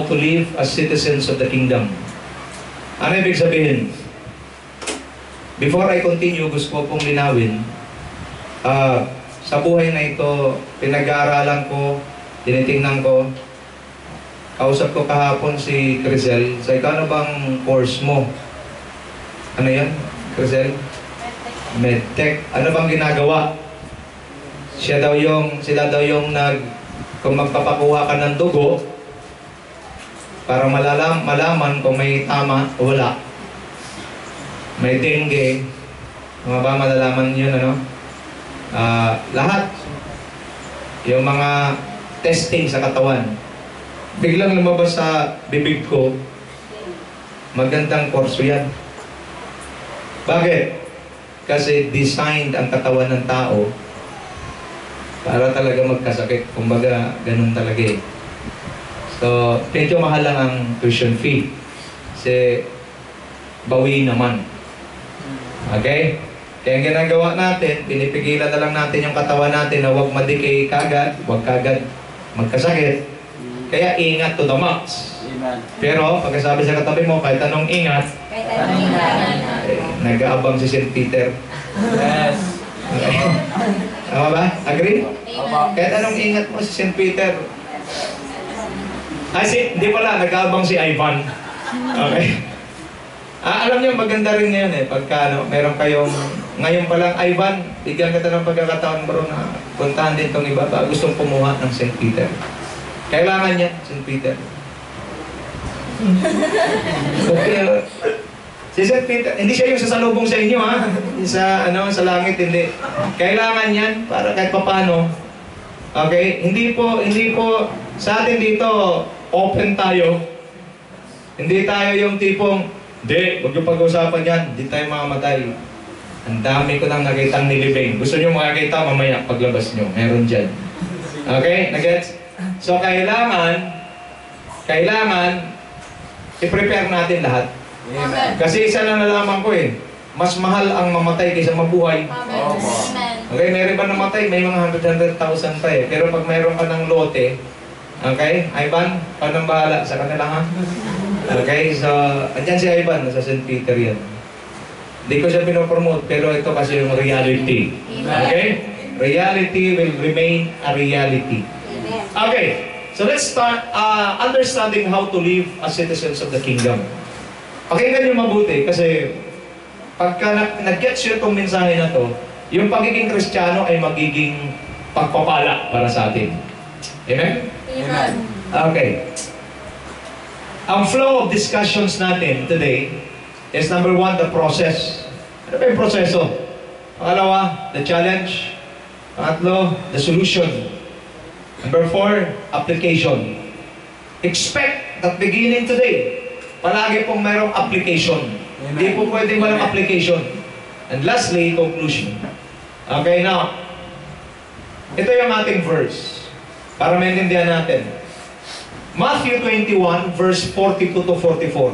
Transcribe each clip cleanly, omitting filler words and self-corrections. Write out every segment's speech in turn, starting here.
to live as citizens of the kingdom. Ano ibig sabihin? Before I continue, gusto ko pong linawin, sa buhay na ito, pinag-aaralan ko, tinitingnan ko, kausap ko kahapon si Crisel. So, ikaw na bang course mo? Ano yan, Crisel? Medtech. Ano bang ginagawa? Sila daw yung kung magpapakuha ka ng dugo, para malaman kung may tama o wala. May dengue, mga ba malalaman yun, ano? Lahat. Yung mga testing sa katawan. Biglang lumabas sa bibig ko, magandang kurso yan. Bakit? Kasi designed ang katawan ng tao para talaga magkasakit. Kumbaga, ganun talaga eh. So, medyo mahal lang ang tuition fee. Kasi, bawi naman. Okay? Kaya ang ginagawa natin, pinipigilan na lang natin yung katawan natin na huwag madikay kagad, huwag kagad magkasakit. Kaya ingat to the max. Pero, pagkasabi sa katabi mo, kahit anong ingat, nag-aabang si St. Peter. Yes. Tama ba? Agree? Kahit anong ingat mo si St. Peter. Hindi pala, nag-aabang si Ivan. Okay? Alam niyo, maganda rin ngayon eh. Pagka meron kayong, ngayon pa lang, Ivan, bigyan kita ng pagkakataon bro na puntahan din itong iba. Gustong kumuha ng St. Peter. Kailangan niya, St. Peter. Okay. Si St. Peter, hindi siya yung sasalubong sa inyo ha. Sa langit, hindi. Kailangan yan para kahit papano. Okay? Hindi po, sa atin dito, open tayo. Hindi tayo yung tipong, hindi, huwag yung pag-usapan yan, hindi tayo mamamatay. Ang dami ko nang nakitang nilibing. Gusto nyo makakita mamaya paglabas nyo. Meron dyan. Okay? Nagets? So, kailangan, i-prepare natin lahat. Amen. Kasi isa na nalaman ko eh, mas mahal ang mamatay kaysa mabuhay. Amen. Okay, meron ba namatay? May mga 100,000 pa eh. Pero pag mayroon ka ng lote, okay, Ivan, paano bahala sa kanila ha? Okay, so, andyan si Ivan, nasa St. Peter yan. Hindi ko siya pinopromote, pero ito kasi yung reality. Okay? Reality will remain a reality. Okay, so let's start understanding how to live as citizens of the kingdom. Pakinggan nyo mabuti kasi pagka nag-gets yun itong mensahe na to, yung pagiging Kristiyano ay magiging pagpapala para sa atin. Amen? Amen. Okay. Ang flow of discussions natin today is number 1, the process. Ano ba yung proseso? Pangalawa, the challenge. Pangatlo, the solution. Number 4, application. Expect that beginning today, palagi pong mayroong application. Hindi po pwedeng walang application. And lastly, conclusion. Okay, now, ito yung ating verse para maintindihan natin. Matthew 21, verse 42 to 44.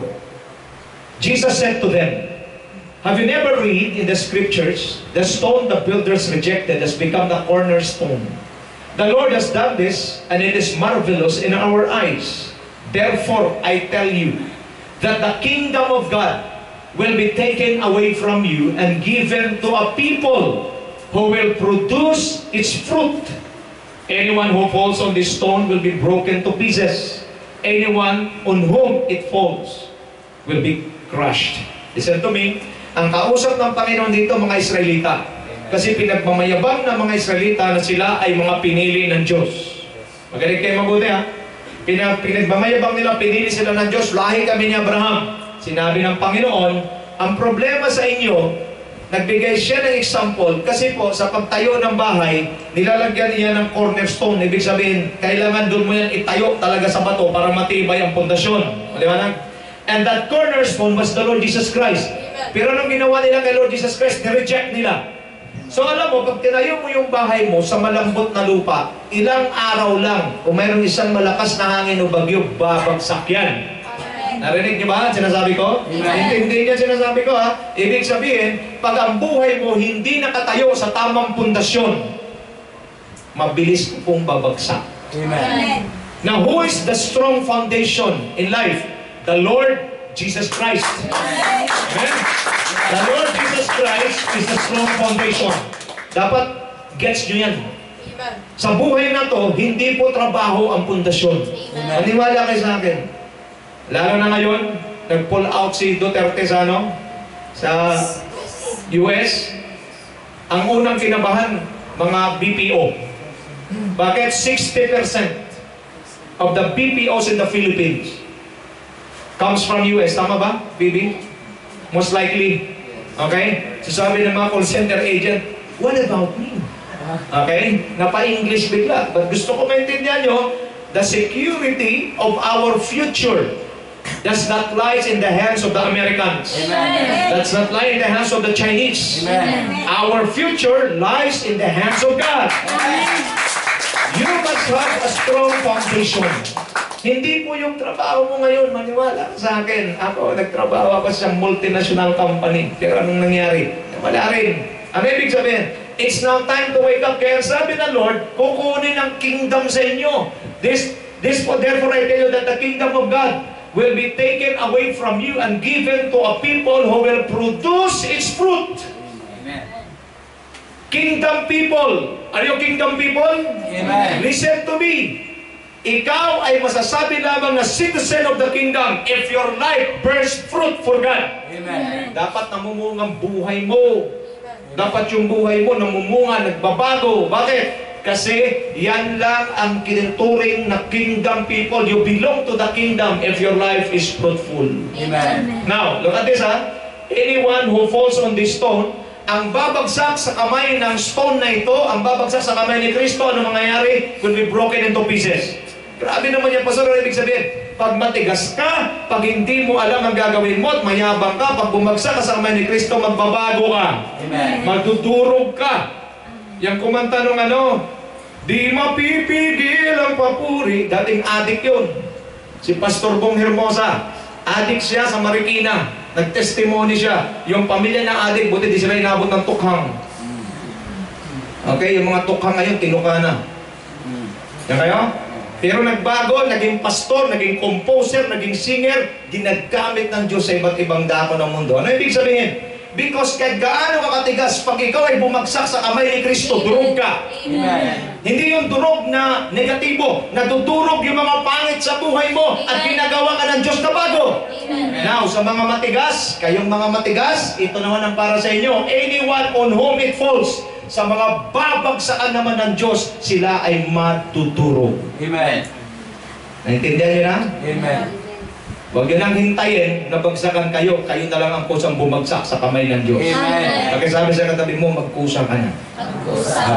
Jesus said to them, have you never read in the scriptures, the stone the builders rejected has become the cornerstone? The Lord has done this, and it is marvelous in our eyes. Therefore, I tell you, that the kingdom of God will be taken away from you and given to a people who will produce its fruit. Anyone who falls on this stone will be broken to pieces. Anyone on whom it falls will be crushed. Listen to me. Ang kausap ng Panginoon dito, mga Israelita. Kasi pinagmamayabang ng mga Israelita na sila ay mga pinili ng Diyos. Magaling kayo mabuti ha. Pinagmamayabang nila, pinili sila ng Diyos, lahi kami ni Abraham. Sinabi ng Panginoon, ang problema sa inyo, nagbigay siya ng example, kasi po sa pagtayo ng bahay, nilalagyan niya ng cornerstone. Ibig sabihin, kailangan doon mo yan itayo talaga sa bato para matibay ang pundasyon. Maliwanag? And that cornerstone was the Lord Jesus Christ. Pero nung ginawa nila kay Lord Jesus Christ, ni-reject nila. So alam mo, pag tinayo mo yung bahay mo sa malambot na lupa, ilang araw lang, kung mayroong isang malakas na hangin o bagyo, babagsak yan. Narinig niyo ba ang sinasabi ko? Hindi niya sinasabi ko ha. Ibig sabihin, pag ang buhay mo hindi nakatayo sa tamang pundasyon, mabilis pong babagsak. Amen. Now, who is the strong foundation in life? The Lord Jesus Christ. Amen? The Lord Jesus Christ is the strong foundation. Dapat gets nyo yan. Amen. Sa buhay na to, hindi po trabaho ang pundasyon. Maniwala kayo sa akin. Lalo na ngayon, nag-pull out si Duterte sa US. Ang unang kinabahan, mga BPO. Bakit? 60% of the BPOs in the Philippines comes from US. Tama ba, Bibi? Most likely. Okay? So sabi ng mga call center agent, what about me? Okay? Napa-English bigla. But gusto ko maintindihan nyo, the security of our future does not lie in the hands of the Americans. Amen. Does not lie in the hands of the Chinese. Amen. Our future lies in the hands of God. You must have a strong foundation. Hindi po yung trabaho mo ngayon, maniwala ka sa akin. Ako, nagtrabaho ako sa multinational company. Pero anong nangyari? Wala rin. Ano ibig sabihin? It's now time to wake up. Kaya sabi ng Lord, kukunin ang kingdom sa inyo. Therefore I tell you that the kingdom of God will be taken away from you and given to a people who will produce its fruit. Amen. Kingdom people. Are you kingdom people? Amen. Listen to me. Ikaw ay masasabi lamang na citizen of the kingdom if your life bears fruit for God. Amen. Dapat namumungang buhay mo. Dapat yung buhay mo namumunga, nagbabago. Bakit? Kasi yan lang ang kinuturing na kingdom people. You belong to the kingdom if your life is fruitful. Amen. Now, look at this ha. Anyone who falls on this stone, ang babagsak sa kamay ng stone na ito, ang babagsak sa kamay ni Kristo, ano mangyayari? Will be broken into pieces. Grabe naman yan, Pastor. Ano ibig sabihin? Pag matigas ka, pag hindi mo alam ang gagawin mo at mayabang ka, pag bumagsak ka sa kamay ni Kristo, magbabago ka. Amen. Magdudurog ka. Yang kumanta nung di mapipigil ang papuri. Dating adik yun. Si Pastor Bong Hermosa. Adik siya sa Marikina. Nag-testimony siya. Yung pamilya ng adik, buti di sila inabot ng tukhang. Okay, yung mga tukhang ngayon, tinuka na. Yan kayo? Pero nagbago, naging pastor, naging composer, naging singer, ginagamit ng Diyos sa iba't ibang dako ng mundo. Ano ibig sabihin? Because kahit gaano ka katigas, pag ikaw ay bumagsak sa kamay ni Kristo, durog ka. Amen. Hindi yung durog na negatibo, nadudurog yung mga pangit sa buhay mo at ginagawa ka ng Diyos na bago. Now, sa mga matigas, kayong mga matigas, ito naman ang para sa inyo. Anyone on whom it falls, sa mga babagsakan naman ng Diyos, sila ay matuturo. Amen. Naintindihan niyo na? Amen. Huwag yun ang hintayin na bagsakan kayo. Kayo na lang ang kusang bumagsak sa kamay ng Diyos. Amen. Pagka sabi sa katabi mo, magkusang ka na.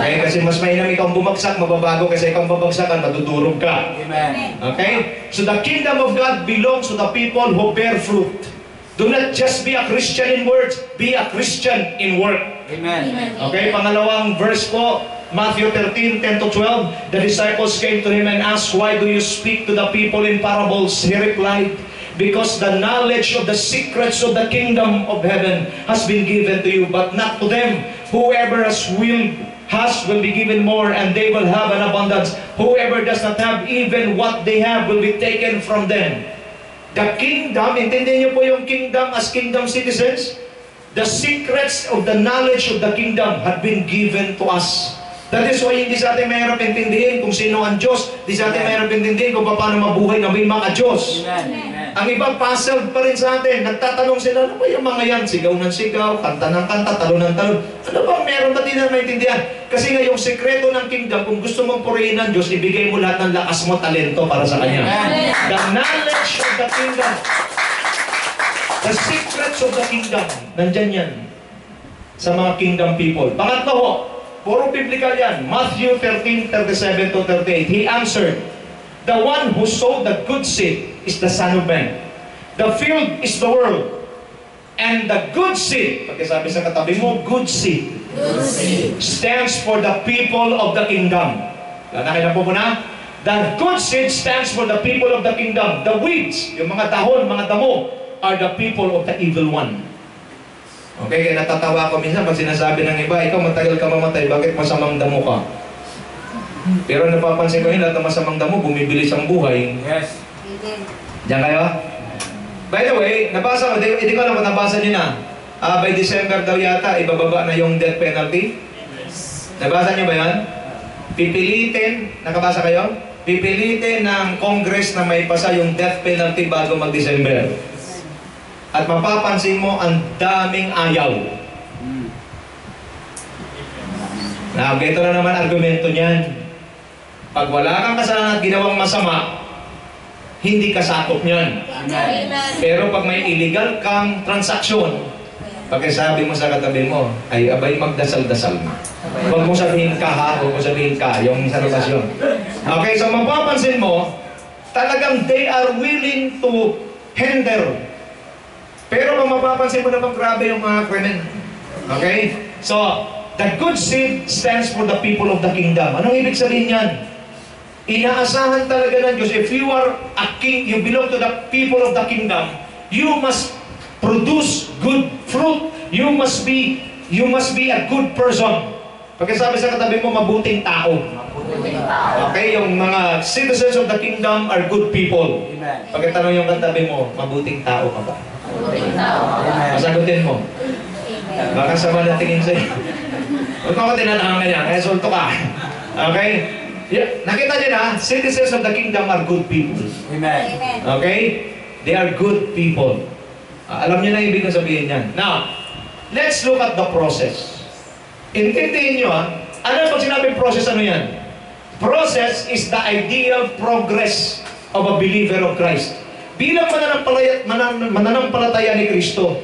Okay? Kasi mas mainam ikaw bumagsak, mababago. Kasi ikaw babagsakan, madudurog ka. Amen. Okay? So the kingdom of God belongs to the people who bear fruit. Do not just be a Christian in words, be a Christian in work. Amen. Okay, pangalawang verse po, Matthew 13:10-12. The disciples came to him and asked, "Why do you speak to the people in parables?" He replied, "Because the knowledge of the secrets of the kingdom of heaven has been given to you, but not to them. Whoever will be given more, and they will have an abundance. Whoever does not have, even what they have will be taken from them." The kingdom, intindihin niyo po yung kingdom as kingdom citizens? The secrets of the knowledge of the kingdom have been given to us. That is why hindi sa atin mahirap intindihin kung sino ang Diyos. Hindi sa atin mahirap intindihin kung paano mabuhay na may mga Diyos. Amen. Ang iba, puzzled pa rin sa atin. Nagtatanong sila, ano ba yung mga yan? Sigaw ng sigaw, kanta ng kanta, talon ng talon. Ano ba? Meron ba din na maintindihan? Kasi nga yung sekreto ng kingdom, kung gusto mong purihin ng Diyos, ibigay mo lahat ng lakas mo, talento para sa Kanya. Amen. The knowledge of the kingdom. The secrets of the kingdom. Nandyan yan. Sa mga kingdom people. Pangatlo ho, puro biblical yan. Matthew 13:37-38. He answered, "The one who sowed the good seed is the Son of Man. The field is the world. And the good seed," pagkasabi sa katabi mo, good seed, stands for the people of the kingdom. Nakita po muna? The good seed stands for the people of the kingdom. The weeds, yung mga dahon, mga damo, are the people of the evil one. Okay, kaya natatawa ko minsan pag sinasabi ng iba, ikaw matagal ka mamatay, bakit masamang damo ka? Pero napapansin ko yun, lahat ng masamang damo, bumibilis ang buhay. Yes. Diyan kayo? By the way, nabasa ko, hindi ko alam kung nabasa niyo na. By December daw yata, ibababa na yung death penalty. Nabasa niyo ba yan? Pipilitin, nakabasa kayo? Pipilitin ng Congress na may pasa yung death penalty bago mag-December. At mapapansin mo, ang daming ayaw. Now, ito na naman argumento niyan. Pag wala kang kasalanan at ginawang masama, hindi ka sakop niyan. Amen. Pero pag may illegal kang transaksyon, pagkasabi mo sa katabi mo, ay abay magdasal-dasal mo. Huwag mo sabihin ka ha, huwag mo sabihin ka, yung salubasyon. Okay, so mapapansin mo, talagang they are willing to hinder. Pero kung mapapansin mo naman, grabe yung mga krimen. Okay? So, the good seed stands for the people of the kingdom. Anong ibig sabihin yan? Inaasahan talaga ng Diyos, if you are a king, you belong to the people of the kingdom, you must produce good fruit. You must be a good person. Pagkasabi sa katabi mo, mabuting tao. Okay, yung mga citizens of the kingdom are good people. Amen. Pagkatanong yung katabi mo, mabuting tao ka ba? Amen. Masagutin mo. Baka sama na tingin sa'yo. Huwag ako tinatangan niya, kaya sulto ka. Okay? Yeah. Nakita niyo na, citizens of the kingdom are good people. Amen. Okay? They are good people. Alam niyo na ibig sabihin niyan. Now, let's look at the process. Intindihin niyo ano pag sinabing process, ano yan? Process is the ideal progress of a believer of Christ. Bilang mananampalataya ni Kristo,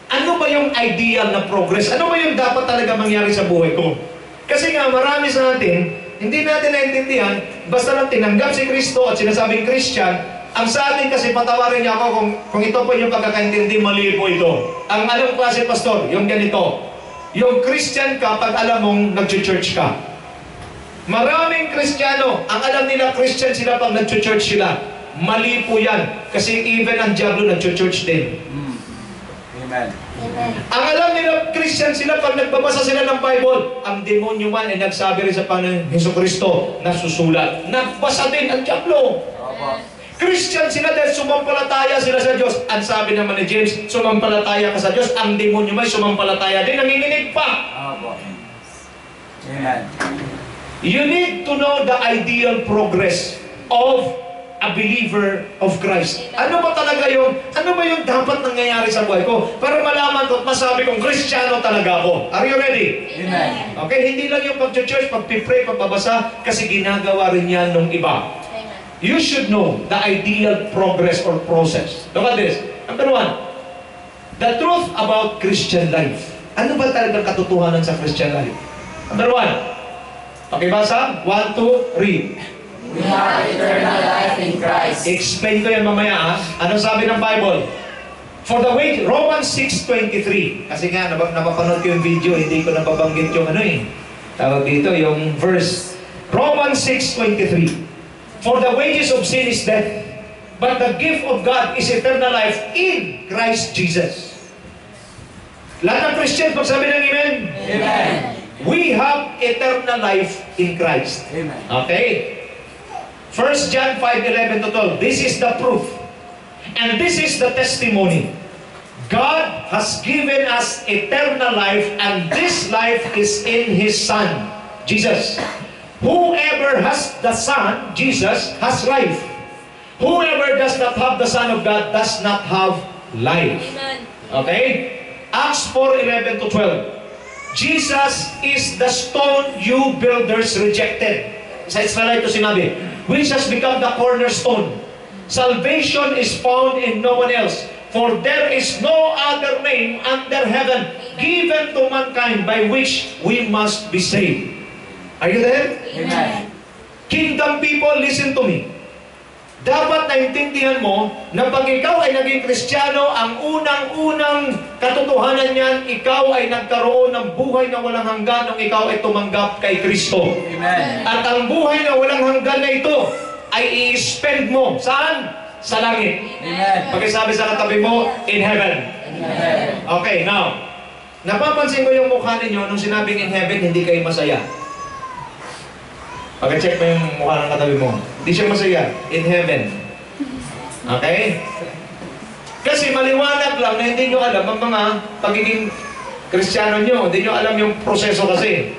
ano ba yung ideal na progress? Ano ba yung dapat talaga mangyari sa buhay ko? Kasi nga, marami sa atin, hindi natin naintindihan, basta lang tinanggap si Kristo at sinasabing Christian, ang sa atin kasi patawarin niya ako kung ito po yung pagkakaintindi, mali po ito. Ang anong klase, pastor? Yung ganito. Yung Christian ka pag alam mong nag-church ka. Maraming Kristiyano, ang alam nila Christian sila pag nag-church sila. Mali po yan. Kasi even ang Diablo nag-church din. Amen. Ang alam nila Christian sila pag nagbabasa sila ng Bible. Ang demonyo man ay nagsabi rin sa Panginoon Hesukristo na susulat. Nagbasa din ang Diablo. Christian sila dahil sumampalataya sila sa Diyos. Ang sabi naman ni James, sumampalataya ka sa Diyos. Ang demonyo may sumampalataya din, nanginginig pa. Amen. You need to know the ideal progress of a believer of Christ. Ano ba yung dapat nangyayari sa buhay ko? Para malaman ko at masabi kong Kristiyano talaga ako. Are you ready? Amen. Okay, hindi lang yung pag-church, pag-pray, pagbabasa, kasi ginagawa rin yan ng iba. You should know the ideal progress or process. Look at this. Number one, the truth about Christian life. Ano ba talagang katotohanan sa Christian life? Number one, pakibasa, 1, 2, read. We have eternal life in Christ. Explain ko yan mamaya. Anong sabi ng Bible? For the way, Romans 6:23. Kasi nga, napapanood ko yung video, hindi ko nababanggit yung tawag dito, yung verse. Romans 6:23. For the wages of sin is death, but the gift of God is eternal life in Christ Jesus. Lahat ng Christian, pagsabi ng amen? Amen. We have eternal life in Christ. Amen. Okay? 1 John 5:11 to 12. This is the proof. And this is the testimony. God has given us eternal life, and this life is in His Son, Jesus. Whoever has the Son, Jesus, has life. Whoever does not have the Son of God does not have life. Amen. Okay? Acts 4:11 to 12. Jesus is the stone you builders rejected. Sa Israel ito sinabi, which has become the cornerstone. Salvation is found in no one else, for there is no other name under heaven given to mankind by which we must be saved. Are you there? Amen. Kingdom people, listen to me. Dapat naintindihan mo na pag ikaw ay naging Kristiyano, ang unang-unang katotohanan niyan, ikaw ay nagkaroon ng buhay na walang hanggan nung ikaw ay tumanggap kay Kristo. Amen. At ang buhay na walang hanggan na ito ay i-spend mo. Saan? Sa langit. Amen. Pagkasabi sa katabi mo, in heaven. Amen. Okay, now, napapansin ko yung mukha ninyo nung sinabing in heaven, hindi kayo masaya. Pag-check mo yung mukha ng katabi mo. Hindi siya masaya. In heaven. Okay? Kasi maliwanag lang na hindi nyo alam ang mga pagiging Kristiyano nyo. Hindi nyo alam yung proseso kasi.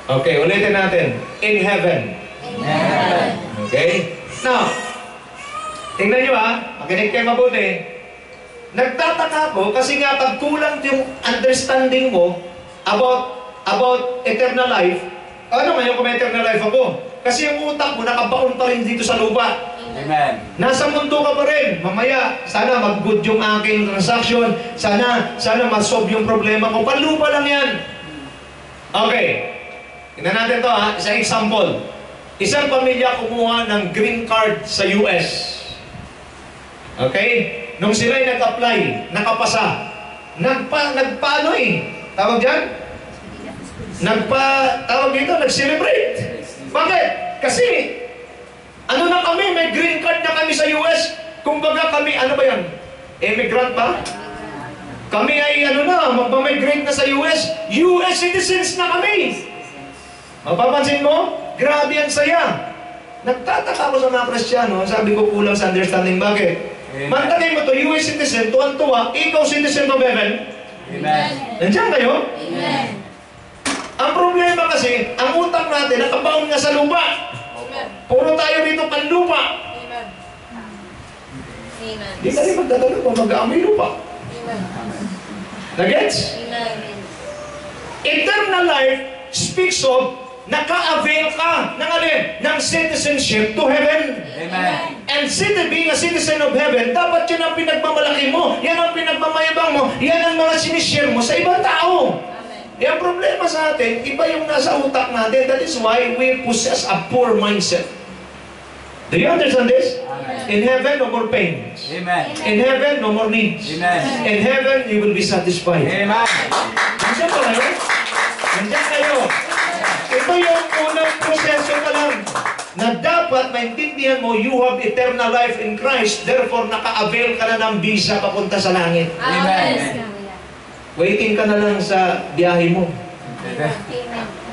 Okay, ulitin natin. In heaven. Amen. Okay? Now, tingnan nyo makinig kayo mabuti. Nagtataka ko kasi nga pag kulang yung understanding mo about eternal life, ano ngayon kung may eternal life ako? Kasi yung utak mo nakabaon pa rin dito sa lupa. Amen. Nasa mundo ka pa rin. Mamaya, sana mag-good yung aking transaction. Sana ma-solve yung problema ko. Panlupa lang yan. Okay. Tingnan natin to isang example. Isang pamilya kumuha ng green card sa US. Okay? Nung sila'y nag-apply, nakapasa. Nagpaano tawag dyan? Tawag dito, nag-celebrate. Bakit? Kasi, ano na kami, may green card na kami sa US. Kumbaga kami, ano ba yan? Immigrant ba? Kami ay magmamigrate na sa US. US citizens na kami. Mapapansin mo? Grabe ang saya. Nagtataka ko sa mga Kristiyano, sabi ko kulang sa understanding. Bakit? Mantagay mo to, US citizen, tuwan-tuwa, ikaw citizen of heaven. Amen. Nandiyan kayo? Amen. Ang problema kasi, ang utak natin nakabaon nga sa lupa. Puro tayo dito panlupa. Amen. Amen. Di ka rin magtatanong kung mag-aamoy lupa. Amen. Nagets? Amen. Eternal life speaks of naka-avail ka ng alin? Ng citizenship to heaven. Amen. And being a citizen of heaven, dapat yun ang pinagmamalaki mo, yan ang pinagmamayabang mo, yan ang mga sinishare mo sa ibang tao. Eh, ang problema sa atin, iba yung nasa utak natin. That is why we possess a poor mindset. Do you understand this? Amen. In heaven, no more pains. Amen. In heaven, no more needs. Amen. In heaven, you will be satisfied. Amen. Nandiyan pa kayo? Nandiyan kayo. Ito yung unang proseso pa lang na dapat maintindihan mo, you have eternal life in Christ, therefore naka-avail ka na ng visa papunta sa langit. Amen. Waiting ka na lang sa biyahe mo.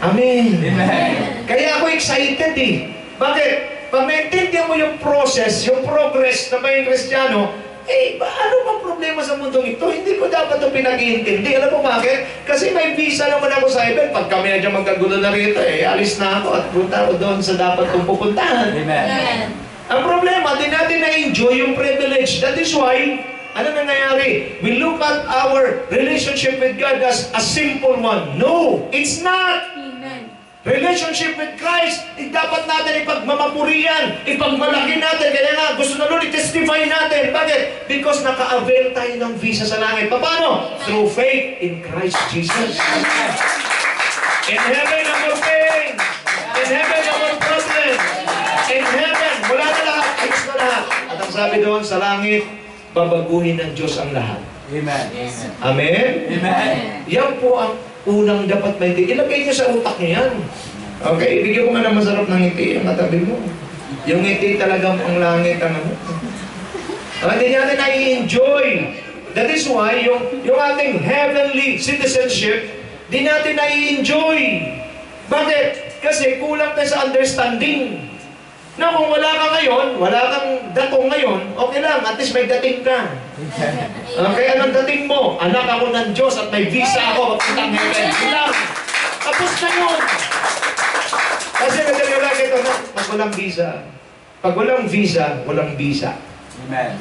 Amen. Amen. Kaya ako excited Bakit? Pag maintindihan mo yung process, yung progress na maging Kristiyano, ano bang problema sa mundong ito? Hindi ko dapat ito pinag-iintindi. Alam mo bakit? Kasi may visa naman ako sa heaven. Pag kami na dyan magkagulo na rito, alis na ako at punta ako doon sa dapat kong pupuntahan. Amen. Ang problema, di natin na-enjoy yung privilege. That is why, ano nangyayari? We look at our relationship with God as a simple one. No, it's not. Amen. Relationship with Christ, dapat natin ipagmamapurihan, ipagmalaki natin. Kaya nga, gusto na Lord, i-testify natin. Bakit? Because naka-avail tayo ng visa sa langit. Paano? Through faith in Christ Jesus. In heaven, no more pain. In heaven, no more problem. In heaven, wala na lahat. Ayos na lahat. At ang sabi doon, sa langit, babaguhin ng Diyos ang lahat. Amen. Amen? Amen. Yan po ang unang dapat maintindihan. Ilagay niyo sa utak niyo yan. Okay, bigyan ko nga ng masarap ng ngiti ang katabi mo. Yung ngiti talagang ang langit, hindi natin na-enjoy. That is why, yung ating heavenly citizenship, di natin na-enjoy. Bakit? Kasi kulang tayo sa understanding. Na kung wala ka ngayon, wala kang datong ngayon, okay lang, at least may dating ka. Okay, anong dating mo? Anak ako ng Diyos at may visa ako, magpuntang heaven. Kulang. Tapos na yun. Kasi madali lang ito na, pag walang visa. Pag walang visa, walang visa. Amen.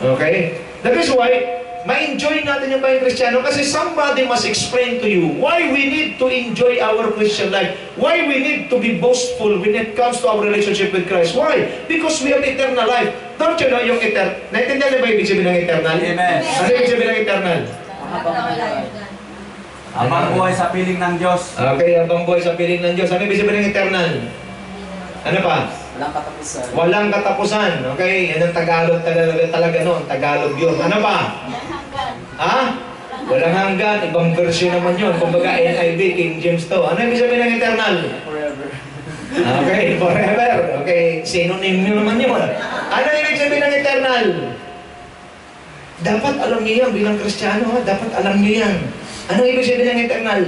Okay? That is why, ma-enjoy natin yung bayang Kristiyano kasi somebody must explain to you why we need to enjoy our Christian life. Why we need to be boastful when it comes to our relationship with Christ. Why? Because we have eternal life. Don't you know yung eternal? Naintindihan niyo ba ibig sabihin ng eternal? Amen. Ano ibig sabihin ng eternal? Habang buhay sa piling ng Diyos. Okay, habang buhay sa piling ng Diyos. Ano ibig sabihin ng eternal? Ano pa? Walang katapusan. Walang katapusan. Okay, yan ang Tagalog talaga noon. Tagalog yun. Ano pa? Ha? Walang hanggan. Ibang version naman yun. Kumbaga NIV, King James to. Ano ibig sabihin ng eternal? Forever. Okay, forever. Okay, synonym nyo naman yun. Ano ibig sabihin ng eternal? Dapat alam niyo yan bilang Kristiyano. Dapat alam niyo yan. Ano ibig sabihin ng eternal?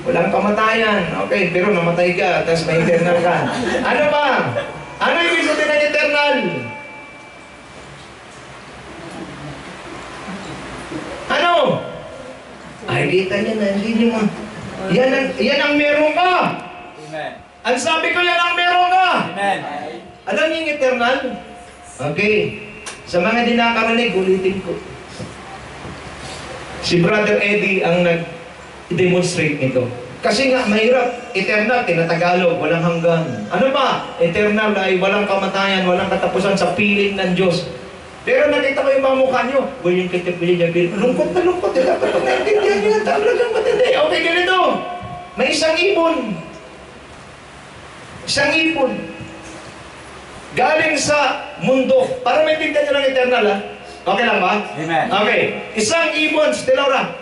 Walang kamatayan. Okay, pero namatay ka, tapos may eternal ka. Ano ba? Ano yung sabihin ng eternal? Ano? Ay, kita niya na, hindi niyo ma... Yan ang meron ka. Amen. Ang sabi ko, yan ang meron ka. Amen. Alam niyo yung eternal? Okay. Sa mga di nakakarinig, ulitin ko. Si Brother Eddie ang nag-demonstrate nito. Kasi nga, mahirap. Eternal, tinatagalog, walang hanggan. Ano ba? Eternal ay walang kamatayan, walang katapusan sa piling ng Diyos. Pero nakita ko yung mga mukha nyo. William Kitip, lungkot na lungkot. Dapat ito naintindihan nyo. Talagang matindi. Okay, ganito. May isang ibon. Isang ibon. Galing sa mundo. Para maintindihan nyo ng eternal, ha? Okay lang ba? Amen. Okay. Isang ibon, Stelora.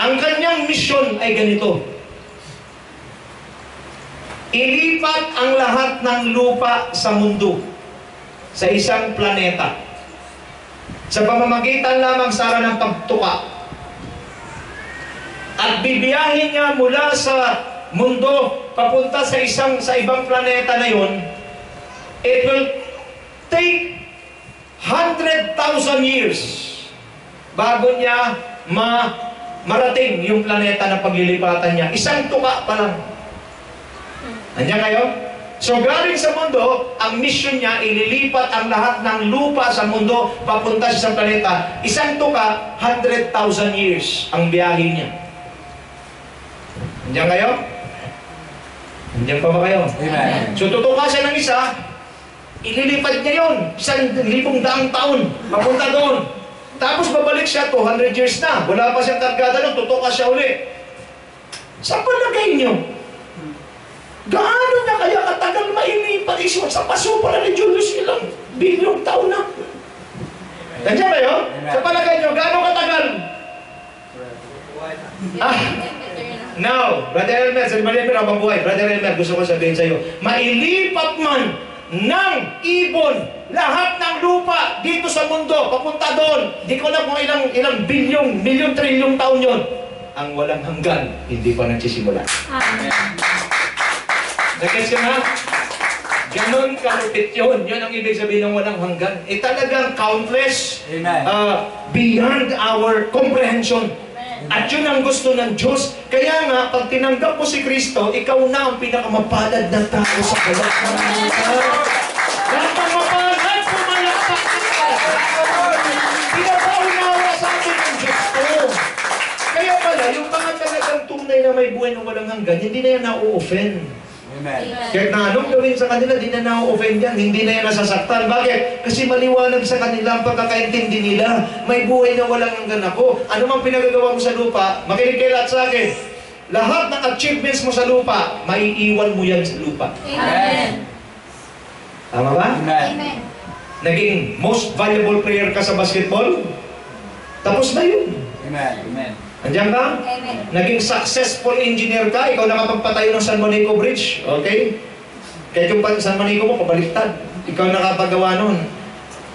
Ang kanyang misyon ay ganito. Ilipat ang lahat ng lupa sa mundo sa isang planeta. Sa pamamagitan lamang sara ng pagtuka. At bibiyahin niya mula sa mundo papunta sa ibang planeta na yon. It will take 100,000 years bago niya marating yung planeta na paglilipatan niya. Isang tuka pa lang. Andiyan kayo? So galing sa mundo, ang mission niya, ililipat ang lahat ng lupa sa mundo papunta sa isang planeta. Isang tuka, 100,000 years ang biyahe niya. Andiyan kayo? Andiyan pa ba kayo? Amen. So tutuka siya ng isa, ililipat niya yun. 1,000 taon, papunta doon. Tapos babalik siya, 200 years na. Wala pa siyang kargada nun, tutuka siya uli. Saan palagay niyo? Gaano niya kaya katagal mailipat isip sa paso pala ni Julius ilang bilyong taon na? Nandiyan ba yun? Sa palagay niyo, gaano katagal? Now, Brother Elmer, sa Elmer habang buhay, Brother Elmer, gusto ko sabihin sa iyo, mailipat man ng ibon lahat ng lupa dito sa mundo, papunta doon. Di ko alam kung ilang bilyong, milyon, trilyong taon yun. Ang walang hanggan, hindi pa nagsisimula. Amen. Nag-gets ka na? Ganon kalupit yun. Yun ang ibig sabihin ng walang hanggan. Talagang countless, Amen. Beyond our comprehension. At yun ang gusto ng Diyos. Kaya nga, pag tinanggap mo si Kristo, ikaw na ang pinakamapalad na tao sa kalagayan. Lahat ng mapalad, pumalakpak ka. Pinapaunawa sa atin ng Diyos ko. Kaya pala, yung mga talagang tunay na may buhay na walang hanggan, hindi na yan na-o-offend. Amen. Kahit na anong gawin sa kanila, di na na-offend yan. Hindi na yan nasasaktan. Bakit? Kasi maliwanag sa kanila ang pagkakaintindi nila. May buhay na walang hanggan ako. Ano mang pinagagawa mo sa lupa, makinig kayo lahat sa akin. Lahat ng achievements mo sa lupa, maiiwan mo yan sa lupa. Amen. Tama ba? Amen. Amen. Naging most valuable player ka sa basketball? Tapos na yun. Amen. Amen. Andiyan ka? Amen. Naging successful engineer ka, ikaw nakapagpatayo ng San Manico Bridge, okay? Kahit yung San Manico mo, pabaliktad. Ikaw nakapagawa nun.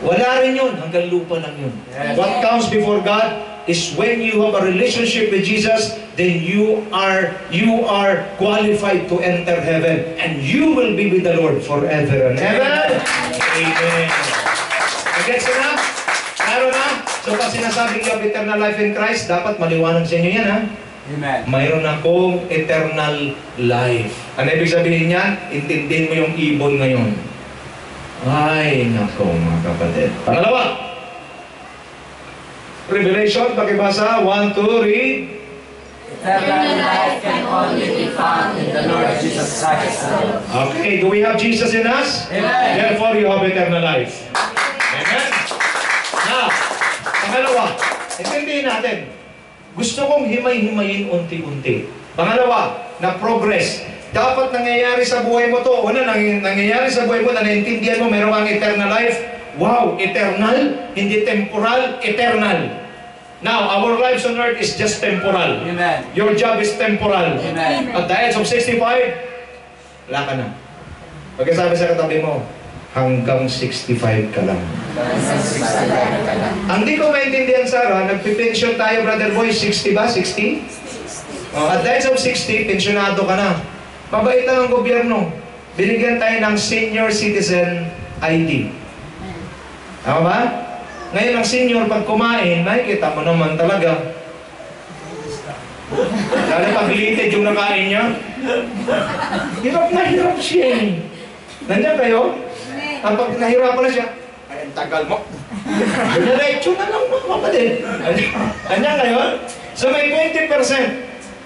Wala rin yun, hanggang lupa lang yun. Yes. What counts before God is when you have a relationship with Jesus, then you are qualified to enter heaven, and you will be with the Lord forever and ever. Amen. Gets it na? Meron na? So pag sinasabing you have eternal life in Christ, dapat maliwanag sa inyo yan, ha? Amen. Mayroon akong eternal life. Ano ibig sabihin niyan? Intindihin mo yung ibon ngayon. Ay, nako mga kapatid. Pangalawa. Revelation, pakibasa. 1, 2, read. Eternal life can only be found in the Lord Jesus Christ. Okay, do we have Jesus in us? Amen. Therefore, you have eternal life. Amen? Now, pangalawa, intindihin natin. Gusto kong himay-himayin unti-unti. Pangalawa, na progress. Dapat nangyayari sa buhay mo to. Una, nangyayari sa buhay mo na naintindihan mo meron kang eternal life. Wow, eternal, hindi temporal, eternal. Now, our lives on earth is just temporal. Amen. Your job is temporal. Amen. At the age of 65, wala ka na. Pagkasabi sa katabi mo, hanggang 65 ka lang. Ang di ko maintindihan, Sarah, nagpipension tayo, brother boy, 60 ba? 60? At the age of 60, pensyonado ka na. Mabait lang ang gobyerno. Binigyan tayo ng Senior Citizen ID. Tama ba? Ngayon ang senior, pag kumain, nakikita mo naman talaga. Lalo pag limited yung nakain niya. Hirap na hirap siya eh. Nandiyan kayo? Kapag nahirapan na siya, ay, ang tagal mo. Diretso na lang mga kapatid. Nandiyan kayo? So may 20%.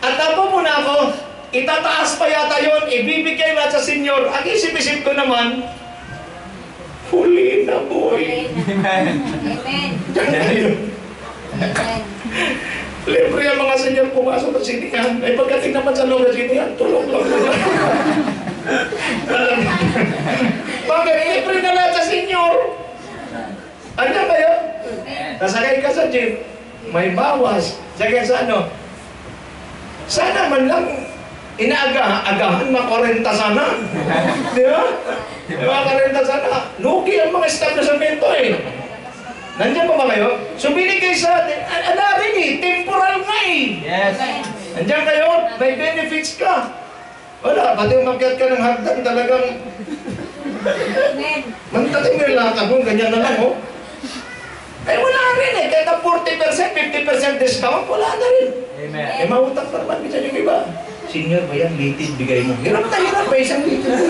At tapo mo na ako, itataas pa yata yun, ibibigay lahat sa senior. Ang isip-isip ko naman, huli na boy. Amen. Amen. Libre ang mga senior pumasok ng sinihan. Ay pagdating naman sa loob ng sinihan, tulog lang na yan. Bakit? Libre na lahat sa senior. Ano ba yun? Nasakay ka sa jeep, may bawas. Sakay sa ano? Sana man lang inaagahan makorenta sana. Di ba? Makorenta sana. Lugi ang mga establishmento eh. Nandiyan pa ba kayo? So binigay sa atin, ano rin eh, temporal nga eh. Yes. Nandiyan kayo, may benefits ka. Wala, pati umakyat ka ng hagdan talagang mantating mo yung lakad mo, ganyan na lang oh. Eh wala rin eh, kahit 40%, 50% discount, wala na rin. Amen. Eh mautang pa naman minsan yung iba. Senior ba yan, litid, bigay mo. Hirap na hirap pa isang litid.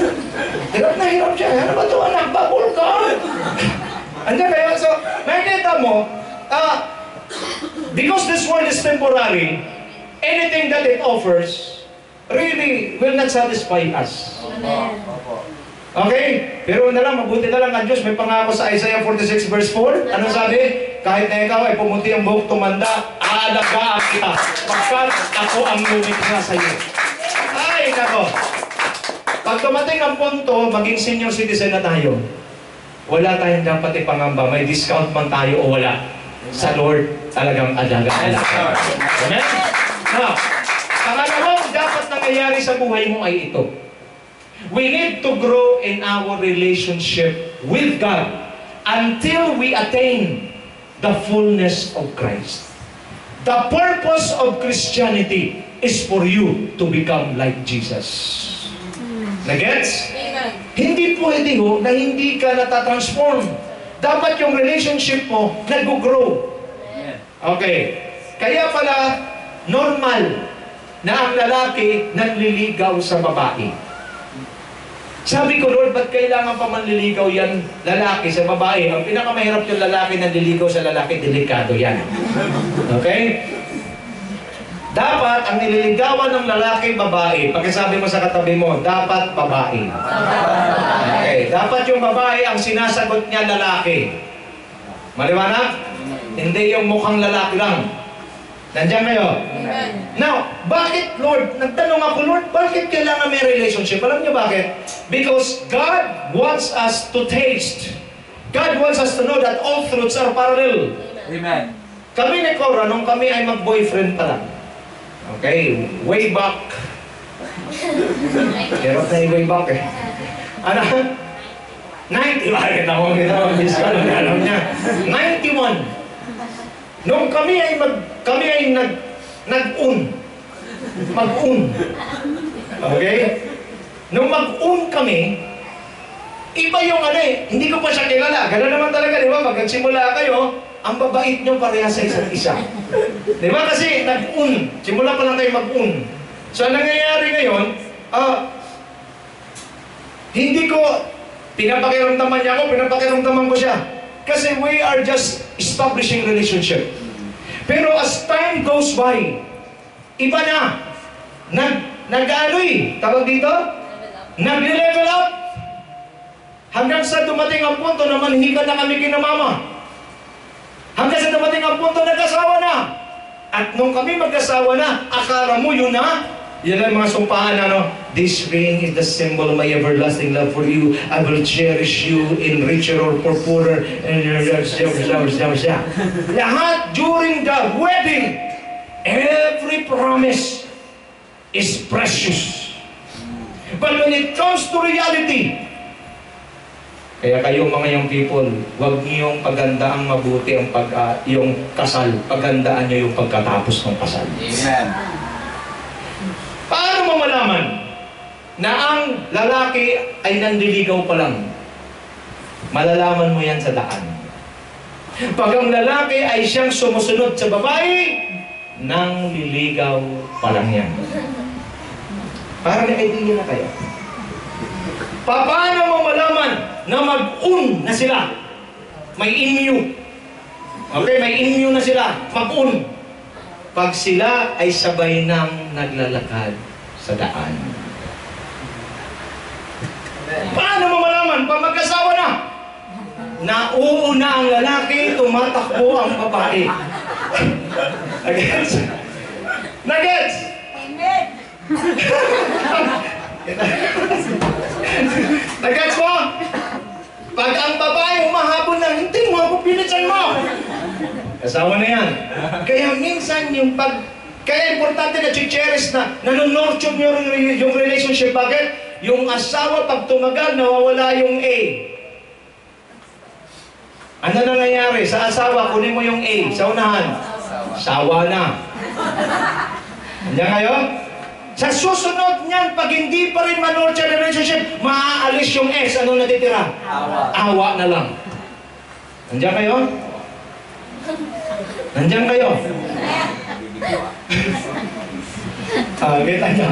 Hirap na hirap siya. Ano ba ito anak, babol ka? Andiyan kayo, so makikita mo, because this world is temporary, anything that it offers really will not satisfy us. Okay? Pero na lang, mabuti na lang ang Diyos. May pangako sa Isaiah 46 verse 4. Ano sabi? Kahit na ikaw ay pumuti ang buhok tumanda, aalagaan kita, pagkat ako ang lumikha sa iyo. Ay, nako. Pag tumating ang punto, maging senior citizen na tayo, wala tayong dapat ipangamba. May discount man tayo o wala. Sa Lord, talagang alagaan. Amen? Now, pangalawang dapat nangyayari sa buhay mo ay ito. We need to grow in our relationship with God until we attain the fullness of Christ. The purpose of Christianity is for you to become like Jesus. Nagets? Amen. Hindi pwede ho na hindi ka natatransform. Dapat yung relationship mo nag-grow. Okay. Kaya pala, normal na ang lalaki nanliligaw sa babae. Sabi ko, Lord, ba't kailangan pa manliligaw yan lalaki sa babae? Ang pinakamahirap yung lalaki nanliligaw sa lalaki, delikado yan. Okay? Dapat ang nililigawan ng lalaki, babae. Pagkasabi mo sa katabi mo, dapat babae. Okay. Dapat yung babae ang sinasagot niya lalaki. Maliwanag? Hindi yung mukhang lalaki lang. Nandiyan kayo? Amen. Now, bakit, Lord? Nagtanong ako, Lord, bakit kailangan may relationship? Alam niyo bakit? Because God wants us to taste. God wants us to know that all fruits are parallel. Amen. Kami ni Cora, nung kami ay mag-boyfriend pa lang. Okay, way back. Hirap na yung way back eh. Ano? 90, bakit ako alam niya. 91. Nung kami ay nag-un. Mag-un. Okay? Nung mag-un kami, iba yung ano eh, hindi ko pa siya kilala. Gano'n naman talaga, di ba? Pag nagsimula kayo, ang babait nyo pareha sa isa't isa. Di ba? Kasi nag-un. Simula pa lang kayo mag-un. So, ang nangyayari ngayon, hindi ko, pinapakiramdaman niya ako, pinapakiramdaman ko siya. Kasi we are just establishing relationship. Pero as time goes by, iba na. Nag-ano tawag dito? Nag-level up. Hanggang sa dumating ang punto na manhikan na kami kina mama. Hanggang sa dumating ang punto nag-asawa na. At nung kami mag-asawa na, akala mo yun na. Yan ang mga sumpaan ano. This ring is the symbol of my everlasting love for you. I will cherish you in richer or purpurer. Lahat during the wedding, every promise is precious. But when it comes to reality, kaya kayong mga young people, huwag niyong pagandaang mabuti ang, yung kasal. Pagandaan niyo yung pagkatapos ng kasal. Amen. Amen? Now, bakit, Lord, nagtanong ako, Lord, bakit kailangan may relationship? Alam niyo bakit? Because God wants us to taste. God wants us to know that all fruits are parallel. Kami ni Cora, nung kami ay mag-boyfriend pa lang. Okay, way back. Ano? 91. Nung kami ay malaman na ang lalaki ay nanliligaw pa lang? Malalaman mo yan sa daan. Pag ang lalaki ay siyang sumusunod sa babae, nangliligaw pa lang yan. Para may idea na kayo. Paano mo malaman na mag-un na sila? May inyo. Okay, may inyo na sila. Mag-un. Pag sila ay sabay nang naglalakad sa daan. Paano mo malaman? Pag magkasawa na, nauuna ang lalaki, tumatakbo ang babae. Nagets? Nagets? Amen. Nagets mo? Pag ang babae humahabol na, hindi mo ako pinisan mo. Kasawa na yan. Kaya minsan yung kaya importante na cherish na nanonurture yung relationship. Bakit? Yung asawa pag tumagal, nawawala yung A. Ano na nangyayari? Sa asawa, kunin mo yung A. Sa unahan. Sawa na. Andiyan kayo? Sa susunod niyan, pag hindi pa rin manurture the relationship, maaalis yung S. Ano natitira? Awa. Awa na lang. Nandiyan kayo? Nandiyan kayo? Kita niyo.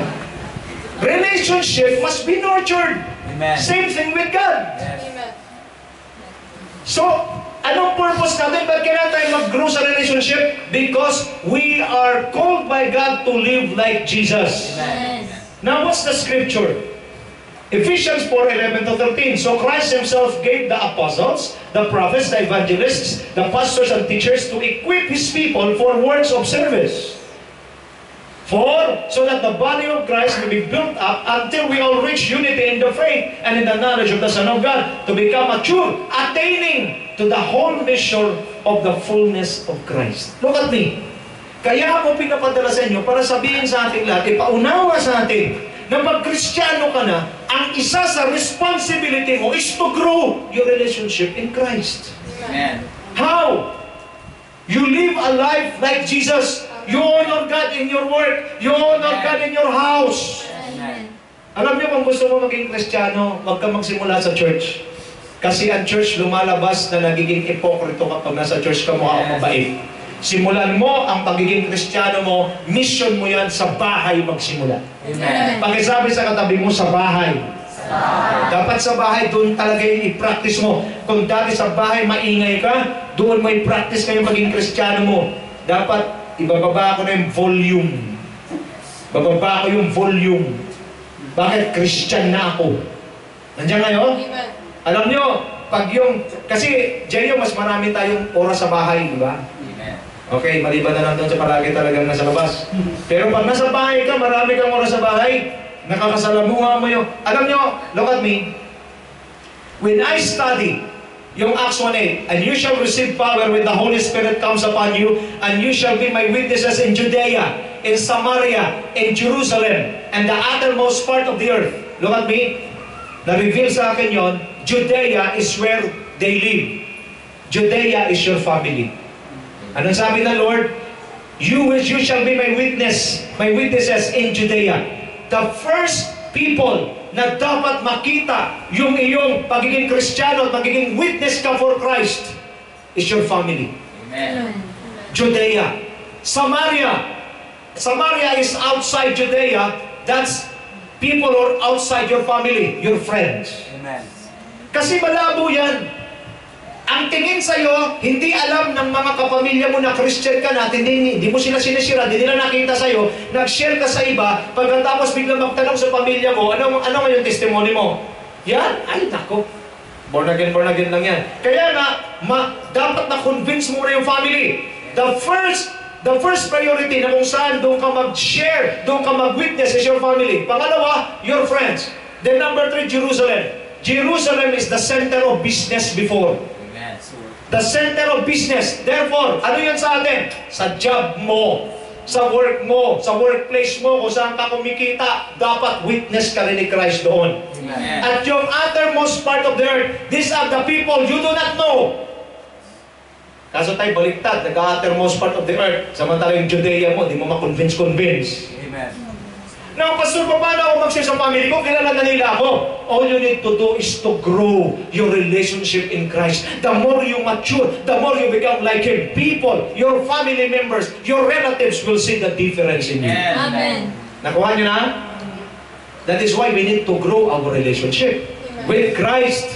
Relationship must be nurtured. Amen. Same thing with God. Yes. Amen. So, anong purpose natin? Ba't kailangan tayo mag-grow sa relationship? Because we are called by God to live like Jesus. Amen. Now, what's the scripture? Ephesians 4:11 to 13. So Christ Himself gave the apostles, the prophets, the evangelists, the pastors and teachers to equip His people for works of service. So that the body of Christ may be built up until we all reach unity in the faith and in the knowledge of the Son of God, to become mature, attaining to the whole measure of the fullness of Christ. Look at me. Kaya ako pinapadala sa inyo para sabihin sa ating lahat, ipaunawa sa atin, na pag Kristiyano ka na, ang isa sa responsibility mo is to grow your relationship in Christ. Amen. How? You live a life like Jesus. You honor God in your work. You honor God in your house. Amen. Alam niyo, kung gusto mo maging Kristiyano, wag ka magsimula sa church. Kasi ang church lumalabas na nagiging ipokrito kapag nasa church ka mukha kang mabait. Simulan mo ang pagiging Kristiyano mo, mission mo yan sa bahay magsimula. Amen. Pakisabi sa katabi mo, sa bahay. Dapat sa bahay, doon talaga yung i-practice mo. Kung dati sa bahay maingay ka, doon mo i-practice na yung maging Kristiyano mo. Dapat ibababa ko na yung volume. Bababa ko yung volume. Bakit? Christian na ako. Nandiyan kayo? Amen. Alam nyo, pag yung... Kasi, Jerry, mas marami tayong oras sa bahay, di ba? Amen. Okay, maliban na lang doon sa palagi talagang nasa labas. Pero pag nasa bahay ka, marami kang oras sa bahay, nakakasalamuha mo yung... Alam nyo, look at me. When I study, yung Acts 1:8, and you shall receive power when the Holy Spirit comes upon you, and you shall be my witnesses in Judea, in Samaria, in Jerusalem, and the uttermost part of the earth. Look at me. Na-reveal sa akin yon, Judea is where they live. Judea is your family. Anong sabi ng Lord? You shall be my witnesses in Judea. The first people na dapat makita yung iyong pagiging Kristiyano at magiging witness ka for Christ is your family. Amen. Judea. Samaria. Samaria is outside Judea. That's people who are outside your family, your friends. Amen. Kasi malabo yan. Ang tingin sa'yo, hindi alam ng mga kapamilya mo na Christian ka na, hindi mo sila sinisira, hindi nila nakita sa'yo, nag-share ka sa iba, pagkatapos biglang magtanong sa pamilya mo, ano yung testimony mo? Yan? Ay, nako. Born again lang yan. Kaya nga, dapat na-convince mo rin yung family. The first priority na kung saan doon ka mag-share, doon ka mag-witness is your family. Pangalawa, your friends. Then number 3, Jerusalem. Jerusalem is the center of business before. The center of business. Therefore, ano yan sa atin? Sa job mo, sa work mo, sa workplace mo, kung saan ka kumikita, dapat witness ka rin ni Christ doon. Amen. At yung uttermost part of the earth, these are the people you do not know. Kaso tayo baliktad, nag-uttermost part of the earth, samantala yung Judea mo, di mo ma-convince. Amen. Now, Pastor, paano ako mag-share sa family ko? Kilala na nila ako. All you need to do is to grow your relationship in Christ. The more you mature, the more you become like Him. People, your family members, your relatives will see the difference in you. Amen. Nakuha nyo na? That is why we need to grow our relationship with Christ,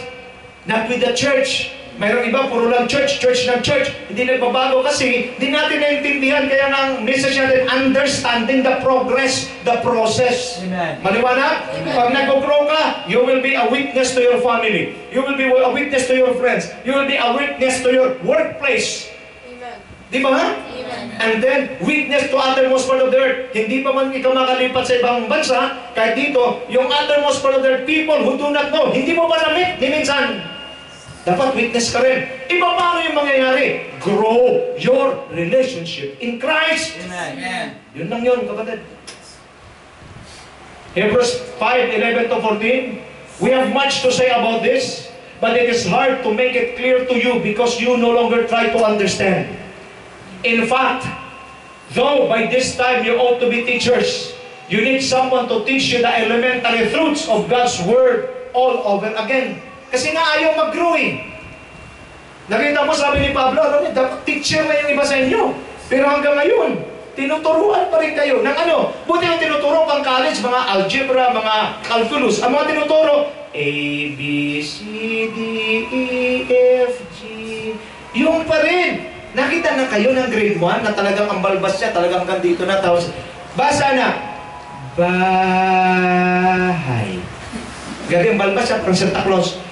not with the church. Mayroong iba, puro lang church ng church. Hindi nagbabago kasi hindi natin naintindihan. Kaya ang message natin, understanding the progress, the process. Amen. Maliwanag? Amen. Pag nag-grow ka, you will be a witness to your family. You will be a witness to your friends. You will be a witness to your workplace. Amen. Di ba ha? Amen. And then, witness to othermost part of the earth. Hindi pa man ikaw makalipat sa ibang bansa, kahit dito, yung othermost part of the earth, people who do not know, hindi mo pa na-meet, di minsan. Dapat witness ka rin. Iba paano yung mangyayari? Grow your relationship in Christ. Amen. Yun lang yun, kapatid. Hebrews 5:11-14. We have much to say about this, but it is hard to make it clear to you because you no longer try to understand. In fact, though by this time you ought to be teachers, you need someone to teach you the elementary truths of God's Word all over again. Kasi nga ayaw mag-grow eh. Nakita mo, sabi ni Pablo, dapat teacher na yung iba sa inyo. Pero hanggang ngayon, tinuturuan pa rin kayo ng ano? Buti yung tinuturo pang college, mga algebra, mga calculus. Ang mga tinuturo, A, B, C, D, E, F, G. Yung pa rin. Nakita na kayo ng grade 1 na talagang ang balbas siya, talagang hanggang dito na. Tapos, basa na, bahay. Gabi ang balbas siya, parang Santa Claus.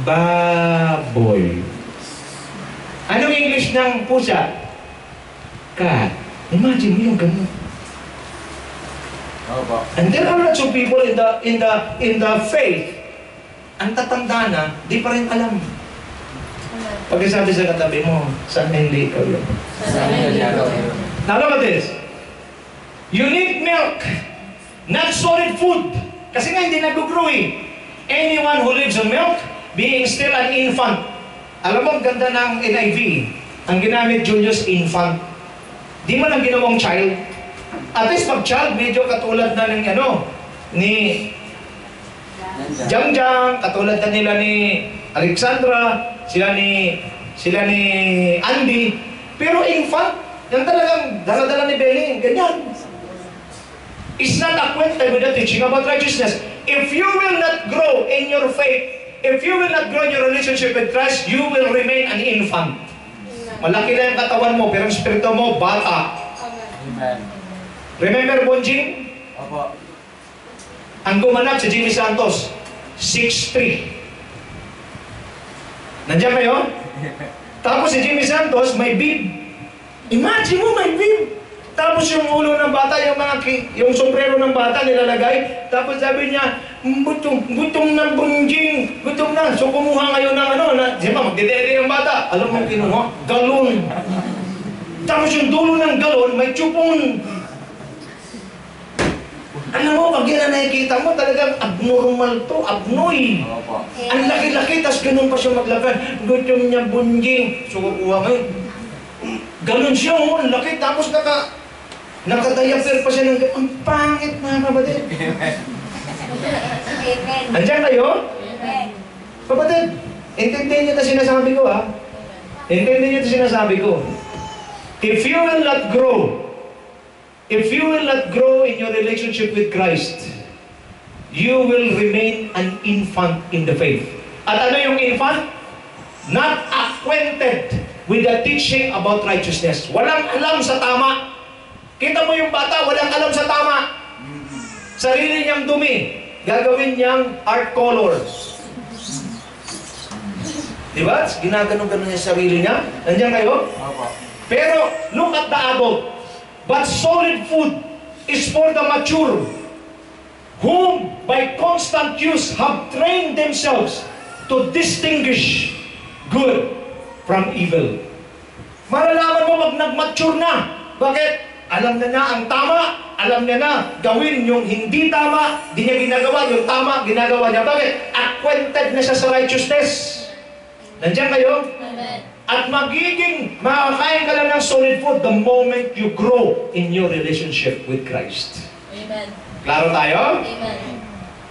Baboy. Anong English ng pusa? Cat. Imagine mo yung ganun. Opo. And there are lots of people in the faith, ang tatanda na, di pa rin alam. Pagkasabi sa katabi mo, saan hindi ikaw yun? Now look at this. You need milk, not solid food. Kasi nga hindi nag-grow eh. Anyone who lives on milk, being still an infant. Alam mo, ang ganda ng NIV. Ang ginamit, Julius, infant. Di mo lang ginawang child. At least pag child, medyo katulad na ng ni Jang, katulad na nila ni Alexandra, sila ni Andy. Pero infant, yung talagang dala-dala ni Benny, ganyan. Is not acquainted with the teaching about righteousness. If you will not grow in your faith, if you will not grow in your relationship with Christ, you will remain an infant. Malaki na yung katawan mo, pero ang spirito mo, bata. Amen. Remember Bonjing? Opo. Ang gumanap si Jimmy Santos, 6'3". Nandiyan kayo? Tapos si Jimmy Santos, may bib. Imagine mo, may bib. Tapos yung ulo ng bata, yung sombrero ng bata nilalagay. Tapos sabi niya, gutom na Bonjing, gutom na. So kumuha ngayon ng di ba, magdidede yung bata. Alam mo kinuha? Galon. Tapos yung dulo ng galon, may chupon. Alam mo, pag yan na nakikita mo, talagang abnormal to, abnoy. Opo. Ang laki-laki, tapos ganun pa siya maglakad. Gutom niya Bonjing. So kukuha ngayon. Galon siya, ang laki, tapos nakadayaper pa siya ng ang pangit mga kapatid. Amen. Andiyan kayo? Amen. Kapatid, intindihin niyo ito sinasabi ko ha. Intindihin niyo ito sinasabi ko. If you will not grow in your relationship with Christ, you will remain an infant in the faith. At ano yung infant? Not acquainted with the teaching about righteousness. Walang alam sa tama. Kita mo yung bata, walang alam sa tama. Sarili niyang dumi, gagawin niyang art colors. Diba? Ginaganon-ganon niya sarili niya. Nandiyan kayo? Opo. Pero, look at the adult. But solid food is for the mature, whom by constant use have trained themselves to distinguish good from evil. Malalaman mo pag nag-mature na. Bakit? Alam na ang tama, alam niya na gawin yung hindi tama, di niya ginagawa, yung tama, ginagawa niya. Bakit? Acquainted na siya sa righteousness. Nandiyan kayo? Amen. At makakain ka lang ng solid food the moment you grow in your relationship with Christ. Amen. Amen. Klaro tayo? Amen.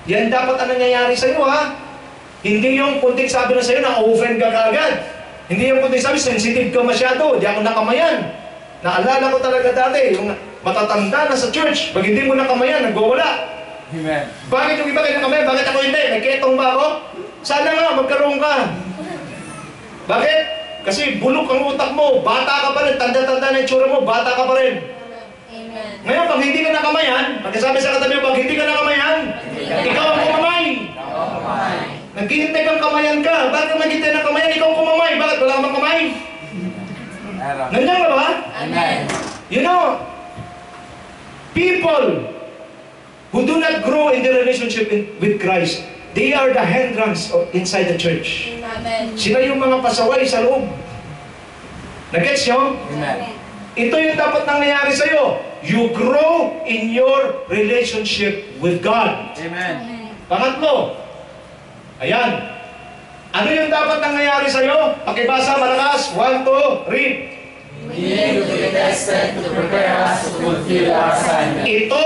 Yan dapat ang nangyayari sa iyo, ha? Hindi yung kunting sabi na sa iyo na offend ka kaagad. Hindi yung kunting sabi, sensitive ka masyado, di ako nakamayan. Naalala ko talaga dati, yung matatanda na sa church, pag hindi mo nakamayan, nagwawala. Amen. Bakit yung iba kayo nakamayan? Bakit ako hindi? Nagketong ba ako? Sana nga, magkaroon ka. Bakit? Kasi bulok ang utak mo, bata ka pa rin, tanda-tanda na itsura mo, bata ka pa rin. Amen. Ngayon, pag hindi ka nakamayan, pagkasabi sa katabi mo, pag hindi ka nakamayan, ikaw ang kumamay. Naghihintay kang kamayan ka. Bakit naghihintay ng kamayan? Ikaw ang kumamay. Bakit wala kang kamay? Nandiyan ka ba? Amen. You know, people who do not grow in the relationship with Christ, they are the hindrance inside the church. Amen. Sila yung mga pasaway sa loob. Nag-gets nyo? Amen. Ito yung dapat nangyayari sa'yo. You grow in your relationship with God. Amen. Pangatlo, ayan. Ano yung dapat nangyayari sa'yo? Pakibasa, malakas. 1, 2, read. We need to be tested to prepare us to fulfill our assignment. Ito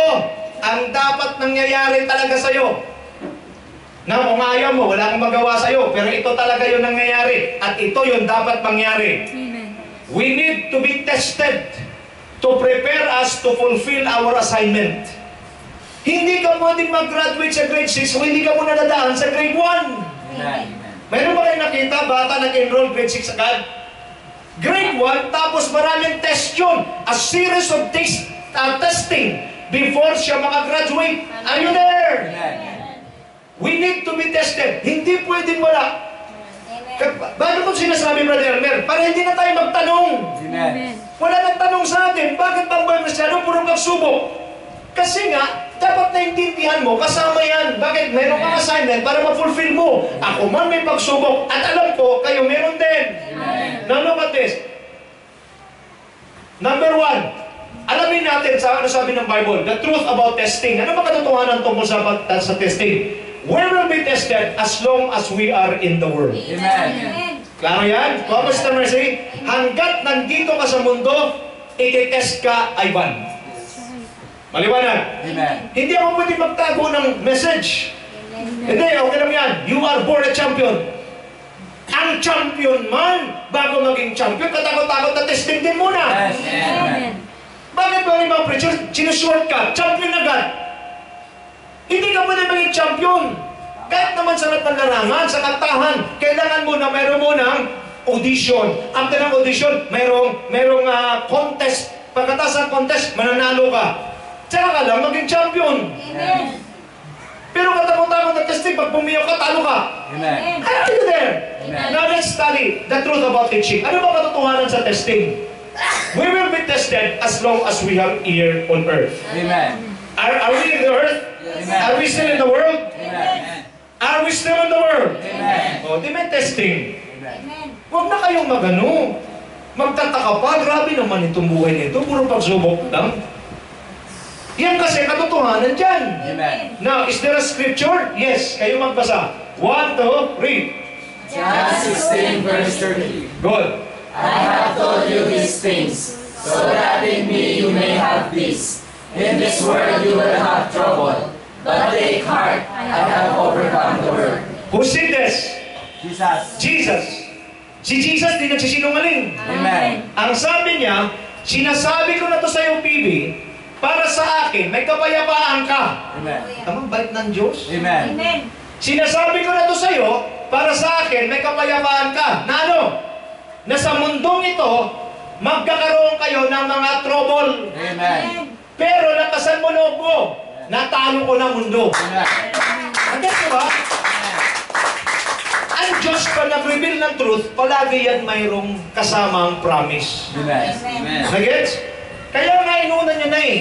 ang dapat nangyayari talaga sa'yo. Na kung ayaw mo, wala kang magawa sa'yo. Pero ito talaga yung nangyayari. At ito yung dapat mangyari. Amen. We need to be tested to prepare us to fulfill our assignment. Hindi ka pwedeng mag-graduate sa grade 6 kung hindi ka muna nadaan sa grade 1. Amen. Meron ba kayo nakita, bata nag-enroll grade 6 agad? Grade 1, tapos maraming test yun. A series of testing before siya makagraduate. Are you there? Amen. We need to be tested. Hindi pwedeng wala. Bakit ko sinasabi, Brother Elmer? Para hindi na tayo magtanong. Amen. Wala nang tanong sa atin, bakit bang ba Kristyano puro pagsubok? Kasi nga, dapat naintindihan mo, kasama yan. Bakit? Meron kang assignment para ma-fulfill mo. Ako man may pagsubok, at alam ko, kayo meron din. Amen. Now look at this. Number 1, alamin natin sa ano sabi ng Bible, the truth about testing. Ano ba katotohanan tungkol sa testing? We will be tested as long as we are in the world. Amen. Klaro yan? Mr. Mercy, hanggat nandito ka sa mundo, ititest ka, Ivan. Maliwanag. Amen. Hindi ako pwede magtago ng message. Hindi, okay lang yan. You are born a champion. Ang champion man, bago maging champion, katakot-takot na testing din muna. Yes. Amen. Bakit ba yung mga preachers, sinusword-cut, champion agad? Hindi ka pwede maging champion. Kahit naman sa larangan, sa kantahan, kailangan mo na mayroon mo ng audition. After ng audition, mayroong contest. Pagkatapos ng contest, mananalo ka. Tsaka ka lang maging champion. Amen. Pero katakot-takot na testing, pag pumiyak ka, talo ka. Amen. Are you there? Amen. Now let's study the truth about teaching. Ano ba katotohanan sa testing? We will be tested as long as we are here on earth. Amen. Are we in the earth? Amen. Are we still in the world? Amen. Are we still in the world? Amen. O, di may testing. Amen. Huwag na kayong magano. Magtataka pa, grabe naman itong buhay nito. Puro pagsubok lang. Yan kasi katotohanan dyan. Amen. Now, is there a scripture? Yes, kayo magbasa. 1, 2, read. John 16 verse 30. Good. I have told you these things, so that in me you may have peace. In this world you will have trouble, but take heart, I have overcome the world. Who said this? Jesus. Jesus. Si Jesus di nagsisinungaling. Amen. Ang sabi niya, sinasabi ko na to sa iyo, PB, para sa akin, may kapayapaan ka. Amen. Tamang bait ng Diyos. Amen. Amen. Sinasabi ko na to sa iyo, para sa akin, may kapayapaan ka. Na ano? Na sa mundong ito, magkakaroon kayo ng mga trouble. Amen. Pero lakasan mo loob mo. Natalo ko na mundo. Amen. Hanggang ko ba? Ang Diyos pa nag-reveal ng truth, palagi yan mayroong kasamang promise. Amen. Amen. Nagets? Kaya nga inunan niya na eh.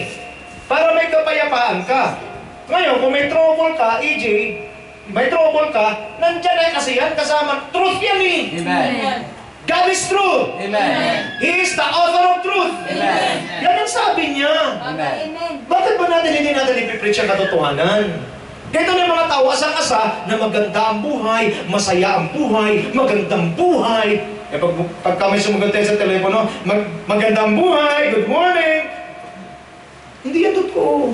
Para may kapayapaan ka. Ngayon, kung may trouble ka, EJ, may trouble ka, nandyan ay kasi yan kasama. Truth yan eh. Amen. God is truth. Amen. He is the author of truth. Amen. Yan ang sabi niya. Amen. Bakit ba hindi natin ipipreach ang katotohanan? Ito na yung mga tao, asang-asa, na maganda ang buhay, masaya ang buhay, magandang buhay. Eh, pagka may sumagot tayo sa telepono, magandang buhay, good morning. Hindi yan totoo.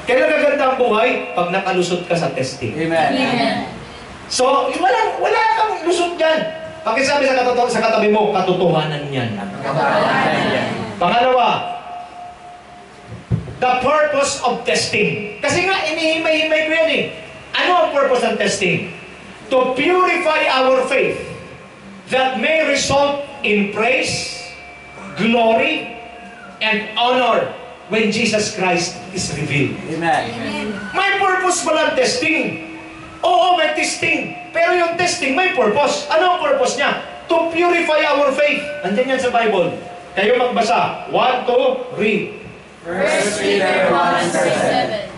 Kailan gaganda ang buhay? Pag nakalusot ka sa testing. Amen. Amen. So, wala kang lusot dyan. Pakisabi sa katabi mo, katotohanan yan. Pangalawa, the purpose of testing. Kasi nga, inihimay-himay ko yan eh. Ano ang purpose ng testing? To purify our faith that may result in praise, glory, and honor when Jesus Christ is revealed. Amen. May purpose pala ang testing. Oo, may testing. Pero yung testing may purpose. Ano ang purpose niya? To purify our faith. Andiyan yan sa Bible. Kayo magbasa. 1, 2, read. 1 Peter 1:7.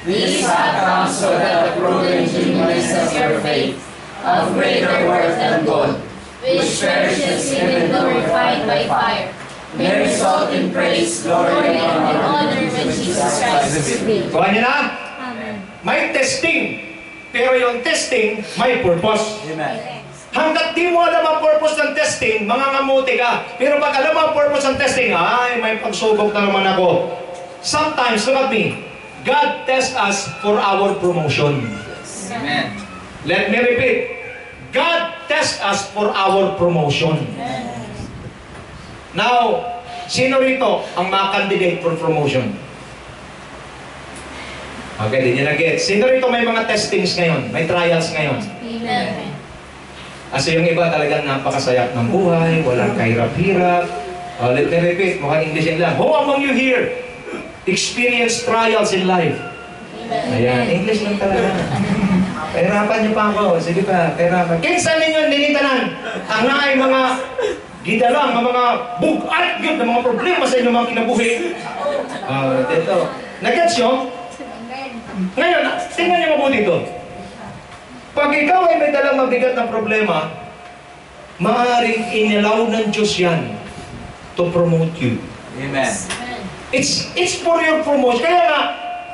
These have come so that the proven genuineness of your faith, of greater worth than gold, which perishes even though refined by fire, may result in praise, glory, and honor when Jesus Christ is revealed. Kuha niyo na? Amen. May testing. Pero yung testing, may purpose. Amen. Hanggat di mo alam ang purpose ng testing, mangangamuti ka. Pero pag alam mo ang purpose ng testing, ay, may pagsubok na naman ako. Sometimes, look at me, God tests us for our promotion. Amen. Let me repeat. God tests us for our promotion. Now, sino rito ang mga-candidate for promotion? Okay, di nyo na-get. Sino rito may mga testings ngayon? May trials ngayon? Amen. Kasi yung iba talagang napakasayap ng buhay, walang kahirap-hirap. Let me repeat, mukhang English lang. Who among you here experience trials in life? Ayan, English lang talaga. Pahirapan niyo pa ako. Sige pa, pahirapan. Kinsa ninyo ninitanan ang naay mga gidalang, mga bugat yun, ng mga problema sa inyong mga kinabuhi. Dito. Nag-gets nyo? Ngayon, tingnan niyo mabuti ito. Pag ikaw ay may dalang mabigat na problema, maaaring inalaw ng Diyos yan to promote you. Amen. It's for your promotion. Kaya nga,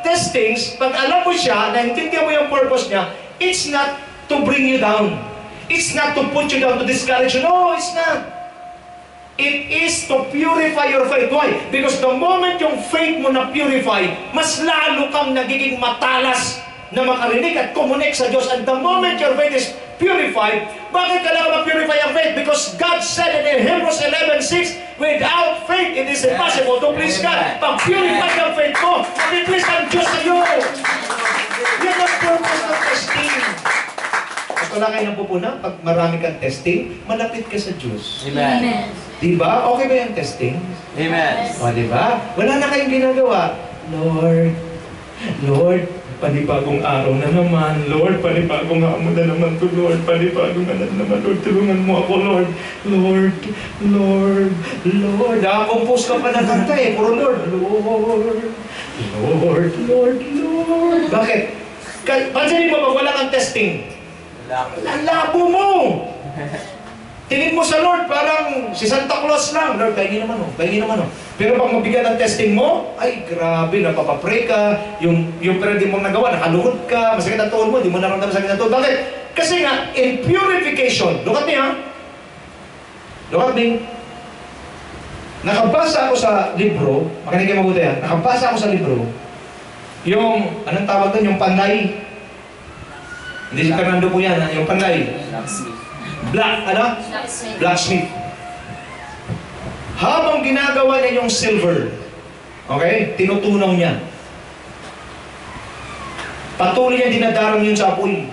testings, pag alam mo siya, naintindihan mo yung purpose niya, it's not to bring you down. It's not to put you down, to discourage you. No, it's not. It is to purify your faith. Why? Because the moment yung faith mo na purify, mas lalo kang nagiging matalas na makarinig at connect sa Diyos. And the moment your faith is purified, bakit kailangan ma-purify ang faith? Because God said in Hebrews 11:6, without faith, it is impossible to please God. Pag-purify ang faith mo, mag-please ang Diyos sa iyo. Yan ang purpose ng testing. At wala kayo nang pupuna, pag marami kang testing, malapit ka sa Diyos. Amen. Diba? Okay ba yung testing? Amen. O, diba? Wala na kayong ginagawa. Lord, panibagong araw na naman. Lord, panibagong hamon na naman to, Lord. Panibagong ano na naman, Lord. Tulungan mo ako, Lord. Lord. Compose ka pa ng kanta eh. Puro Lord. Lord. Bakit? Pansinin mo, pag wala kang testing, ang labo mo. Tingin mo sa Lord, parang si Santa Claus lang. Lord, pahingi naman o. Pero pag mabigat ang testing mo, ay grabe, napapapray ka, yung pero di mo nagawa, nakaluhod ka, masakit ang tuhod mo, di mo naramdaman sakit ang tuhod. Bakit? Kasi nga, in purification, look at me ha? Look at me. Nakabasa ako sa libro, makinig kayo mabuti ha, nakabasa ako sa libro, yung, anong tawag doon, yung panday. Hindi si Fernando po yan, yung panday. Blacksmith. Habang ginagawa niya yung silver, okay, tinutunaw niya. Patuloy niya dinadarang yun sa apoy.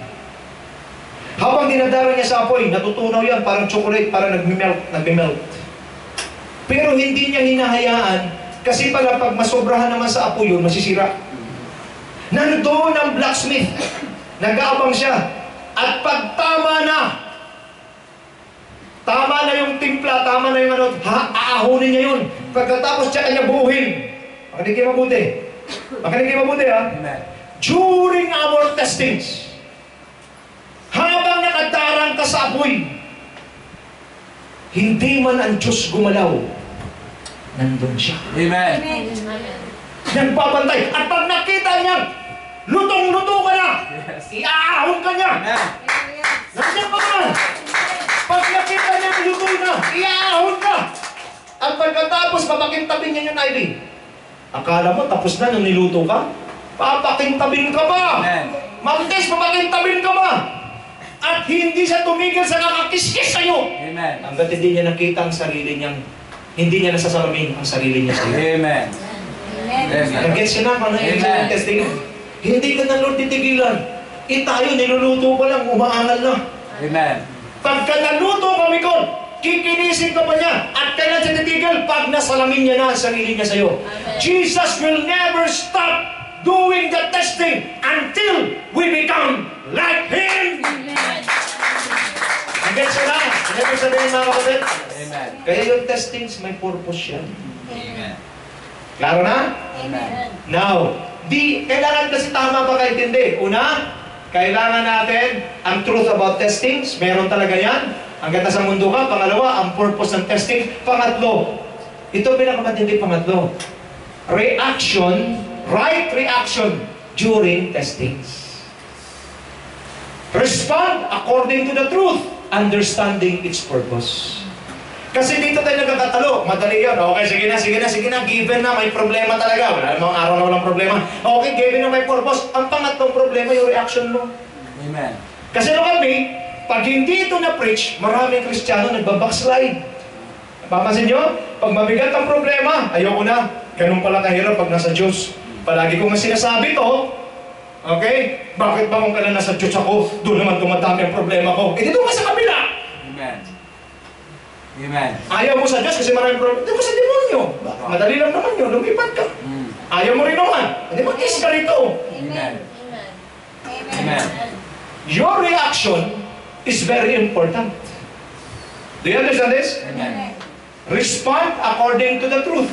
Habang dinadarang niya sa apoy, natutunaw yan, parang chocolate, parang nagme-melt. Pero hindi niya hinahayaan, kasi pala pag masobrahan naman sa apoy yun, masisira. Nandoon ang blacksmith, nag-aabang siya, at pag tama na yung timpla, tama na yung ano, aahunin niya yun. Pagkatapos siya kanya buuhin. Makinig kayo mabuti ha. Amen. During our testings, habang nakadarang ka sa apoy, hindi man ang Diyos gumalaw, nandun siya. Amen. Nagbabantay. At pag nakita niya, lutong-luto ka na, iaahon ka niya. Amen. Nandiyan ka naman. Pag nakita niya, luto na, iaahon ka. At pagkatapos, papakintabin niya yung Ivy. Akala mo, tapos na nung niluto ka? papakintabin ka ba? Amen. Ma'am Tess, papakintabin ka ba? At hindi siya tumigil sa kakakiskis sa'yo. Amen. Hanggat hindi niya nakita ang sarili niyang, hindi niya nasasalamin ang sarili niya sa'yo. Amen. Amen. Nag-gets siya na, mga Amen. excellent testing. Hindi ka na Lord titigilan. Tayo, niluluto pa lang, umaangal na. Amen. Pagka naluto kami ko, kikinisin ka pa niya. At kailan siya titigil? Pag nasalamin niya na ang sarili niya sa'yo. Amen. Jesus will never stop doing the testing until we become like Him. Amen. Nag-gets siya na. Ano yung sabihin mga kapatid? Amen. Kaya yung testings, may purpose yan. Amen. Klaro na? Amen. Now, kailangan kasi tama ba kaintindi? Una, kailangan natin ang truth about testings. Meron talaga yan. Hanggang nasa mundo ka. Pangalawa, ang purpose ng testing. Pangatlo, ito pinakamatindi pangatlo. Reaction, right reaction during testings. Respond according to the truth, understanding its purpose. Kasi dito tayo nagkakatalo. Madali yun. Okay, sige na. Given na, may problema talaga. Wala namang araw na walang problema. Okay, given na may purpose. Ang pangatlong problema, yung reaction mo. Amen. Kasi look at me, pag hindi ito na-preach, maraming Kristiyano nagbabackslide. Papansin nyo? Pag mabigat ang problema, ayoko na. Ganun pala kahirap pag nasa Diyos. Palagi ko nga sinasabi to, okay? Bakit ba kung kailan nasa Diyos ako, doon naman tumatami ang problema ko? Eh, dito ka sa kabila! Amen. Amen. Ayaw mo sa Diyos kasi maraming problema. Dito ka sa demonyo. Madali lang naman yun, lumipat ka. Ayaw mo rin naman. Hindi mag-is ka rito. Amen. Amen. Amen. Your reaction is very important. Do you understand this? Amen. Respond according to the truth.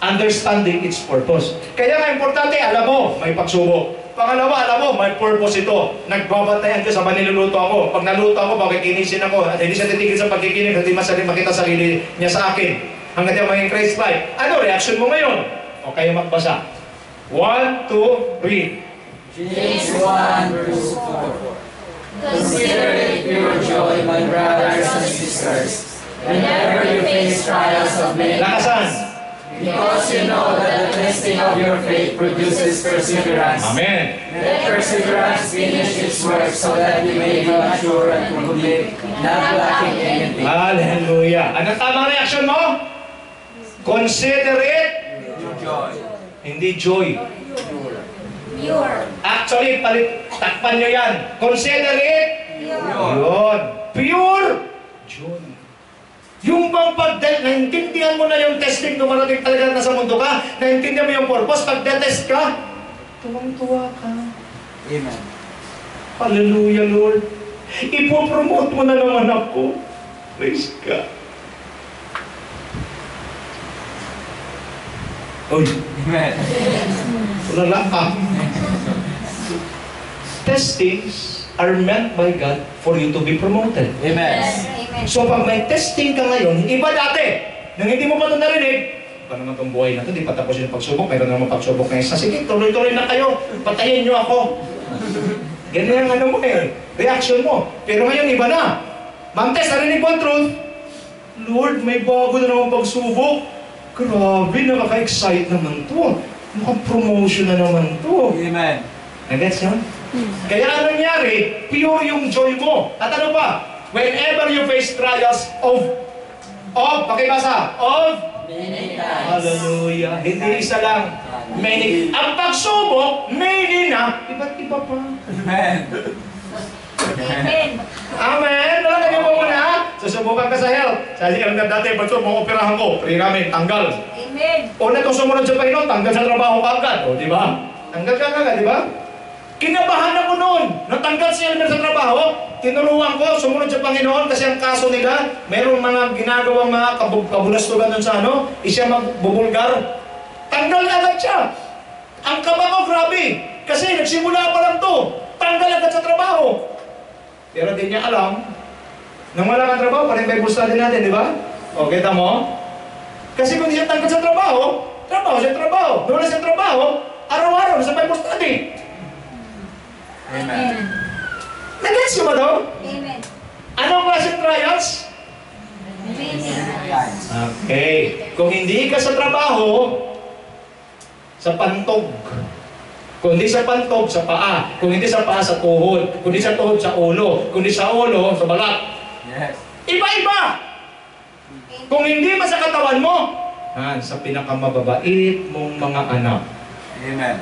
Understanding its purpose. Kaya nga importante, alam mo, may pagsubok. Pangalawa, alam mo, may purpose ito. Nagbabantayan ka sa maniluluto ako. Pag naluto ako, pagkikinisin ako. At hindi siya titigil sa pagkikinig, hindi makita sarili niya sa akin. Hanggang yung maging Christ-like. Ano reaction mo ngayon? O kayo magbasa. 1, 2, read. James 1 verse 4. Consider it pure joy, my brothers and sisters, whenever you face trials of many Lakasan. because you know that the testing of your faith produces perseverance. Amen. Let perseverance finish its work so that you may be mature and complete, not lacking anything. Hallelujah. Anong tamang reaction mo? Consider it. Pure joy. Hindi joy. Pure. Actually, takpan nyo yan. Consider it. Pure. Yun. Pure joy. Yung bang naintindihan mo na yung testing dumarating talaga nasa mundo ka, naintindihan mo yung purpose, pag-detest ka, tuwang-tuwa ka. Amen. Hallelujah, Lord. Ipopromote mo na naman ako. Praise God. Uy, Amen. wala lang ka. Testings are meant by God for you to be promoted. Amen. Amen. So pag may testing ka ngayon, iba dati, nang hindi mo pa ito narinig, pa naman itong buhay na ito, di pa tapos yung pagsubok, mayroon naman pagsubok na isa. Sige, tuloy-tuloy na kayo, patayin nyo ako. Ganyan ang ano mo reaction mo. Pero ngayon, iba na. Ma'am Tess, narinig mo ang truth? Lord, may bago na naman pagsubok. Grabe, nakaka-excite naman to. Mukhang promotion na naman to. Amen. Nag-gets yun? Kaya ano nangyari? Pure yung joy mo. At ano pa? Whenever you face trials pakibasa, Many times. hallelujah, hindi isa lang, many. Ang pagsubok, many na, iba't iba pa. Amen. Amen. Amen! Nalagay mo muna, susubukan ka sa health. Sabi ang dati, ba't mo operahan ko? Free namin, tanggal. Amen. Una kung sumunod sa Panginoon, tanggal sa trabaho ka agad. O, di ba? Tanggal ka agad, di ba? Kinabahan ako noon. Natanggal si Elmer sa trabaho, tinuruan ko, sumunod sa Panginoon kasi ang kaso nila, mayroong mga ginagawang mga kabulastugan doon sa siya magbubulgar. Tanggal na agad siya. Ang kaba ko, grabe. Kasi nagsimula pa lang to. Tanggal agad sa trabaho. Pero di niya alam, nang wala kang trabaho, parang Bible study natin, di ba? O, kita mo? Kasi kung di siya tanggal sa trabaho siya trabaho. Nung wala siya trabaho, araw-araw sa Bible study. Amen. Nag-gets mo ba daw? Amen. Anong klaseng trials? Many. Okay. Kung hindi ka sa trabaho, sa pantog. Kung hindi sa pantog, sa paa. Kung hindi sa paa, sa tuhod. Kung hindi sa tuhod, sa ulo. Kung hindi sa ulo, sa balat. Yes. Iba-iba! Kung hindi man sa katawan mo, sa pinakamababait mong mga anak. Amen.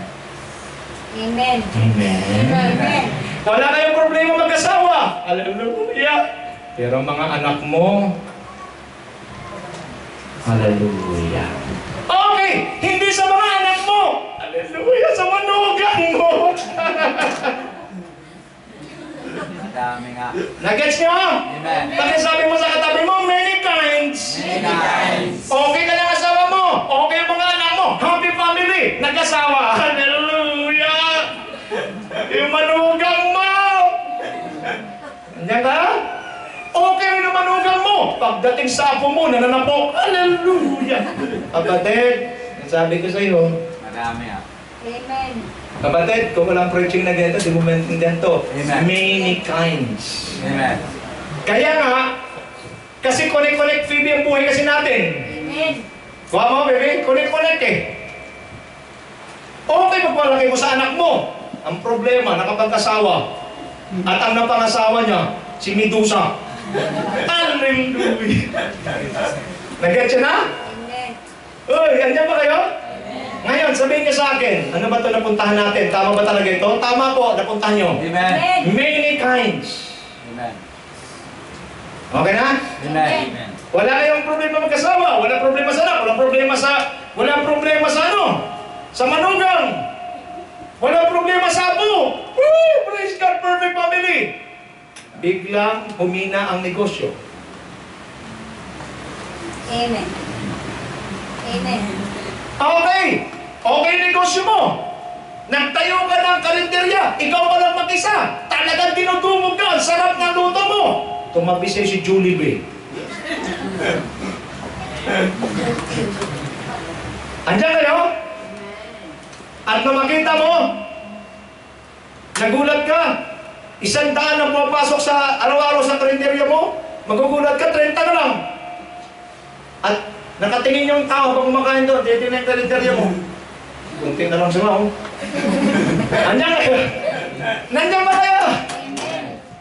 Amen. Amen. Amen. Wala kayong problema mag-asawa. Hallelujah. Pero mga anak mo, hallelujah. Okay, hindi sa mga anak mo. Hallelujah, sa manugang mo. Dami nga. Nagets nyo? Amen. Bakit sabi mo sa katabi mo, many kinds. Many kinds. Okay ka ng asawa mo. Okay ang mga anak mo. Happy family. Nag-asawa. Hallelujah. Yung manugang mo. Andiyan ka? Okay rin ang manugang mo. Pagdating sa apo mo, nananapok. Hallelujah. Kapatid, sabi ko sa iyo, Madami nga. Amen. kapatid, kung walang preaching na ganito, di mo maintindihan to. Amen. Many kinds. Amen. Kaya nga, kasi connect-connect Phoebe ang buhay kasi natin. Amen. Kuha mo, baby, connect-connect eh. Okay, pagpalaki mo sa anak mo. Ang problema, nakapag-asawa. At ang napangasawa niya, si Medusa. Hallelujah! Nag-get siya na? Amen. Uy, andyan ba kayo? Ngayon, sabihin niyo sa akin, ano ba ito napuntahan natin? Tama ba talaga ito? Tama po, napuntahan niyo. Amen. Amen. Many kinds. Amen. Okay na? Amen. Amen. Wala kayong problema mag-asawa, wala problema sa anak, wala problema sa ano? Sa manugang. Wala problema sa apo. Woo! Praise God, perfect family. Biglang humina ang negosyo. Amen. Amen. Okay. Okay negosyo mo. Nagtayo ka ng karinderya. Ikaw pa lang mag-isa. Talagang tinutubog ka. Ang sarap ng luto mo. Tumabi sa'yo si Julie B. Andiyan kayo? At nung makita mo, nagulat ka. 100 ang pumapasok sa araw-araw sa karinderya mo. Magugulat ka, 30 na lang. At nakatingin yung tao pag kumakain doon, titignan yung karinderya mo. Kunti na lang sila, oh. Andiyan kayo? Nandiyan ba kayo?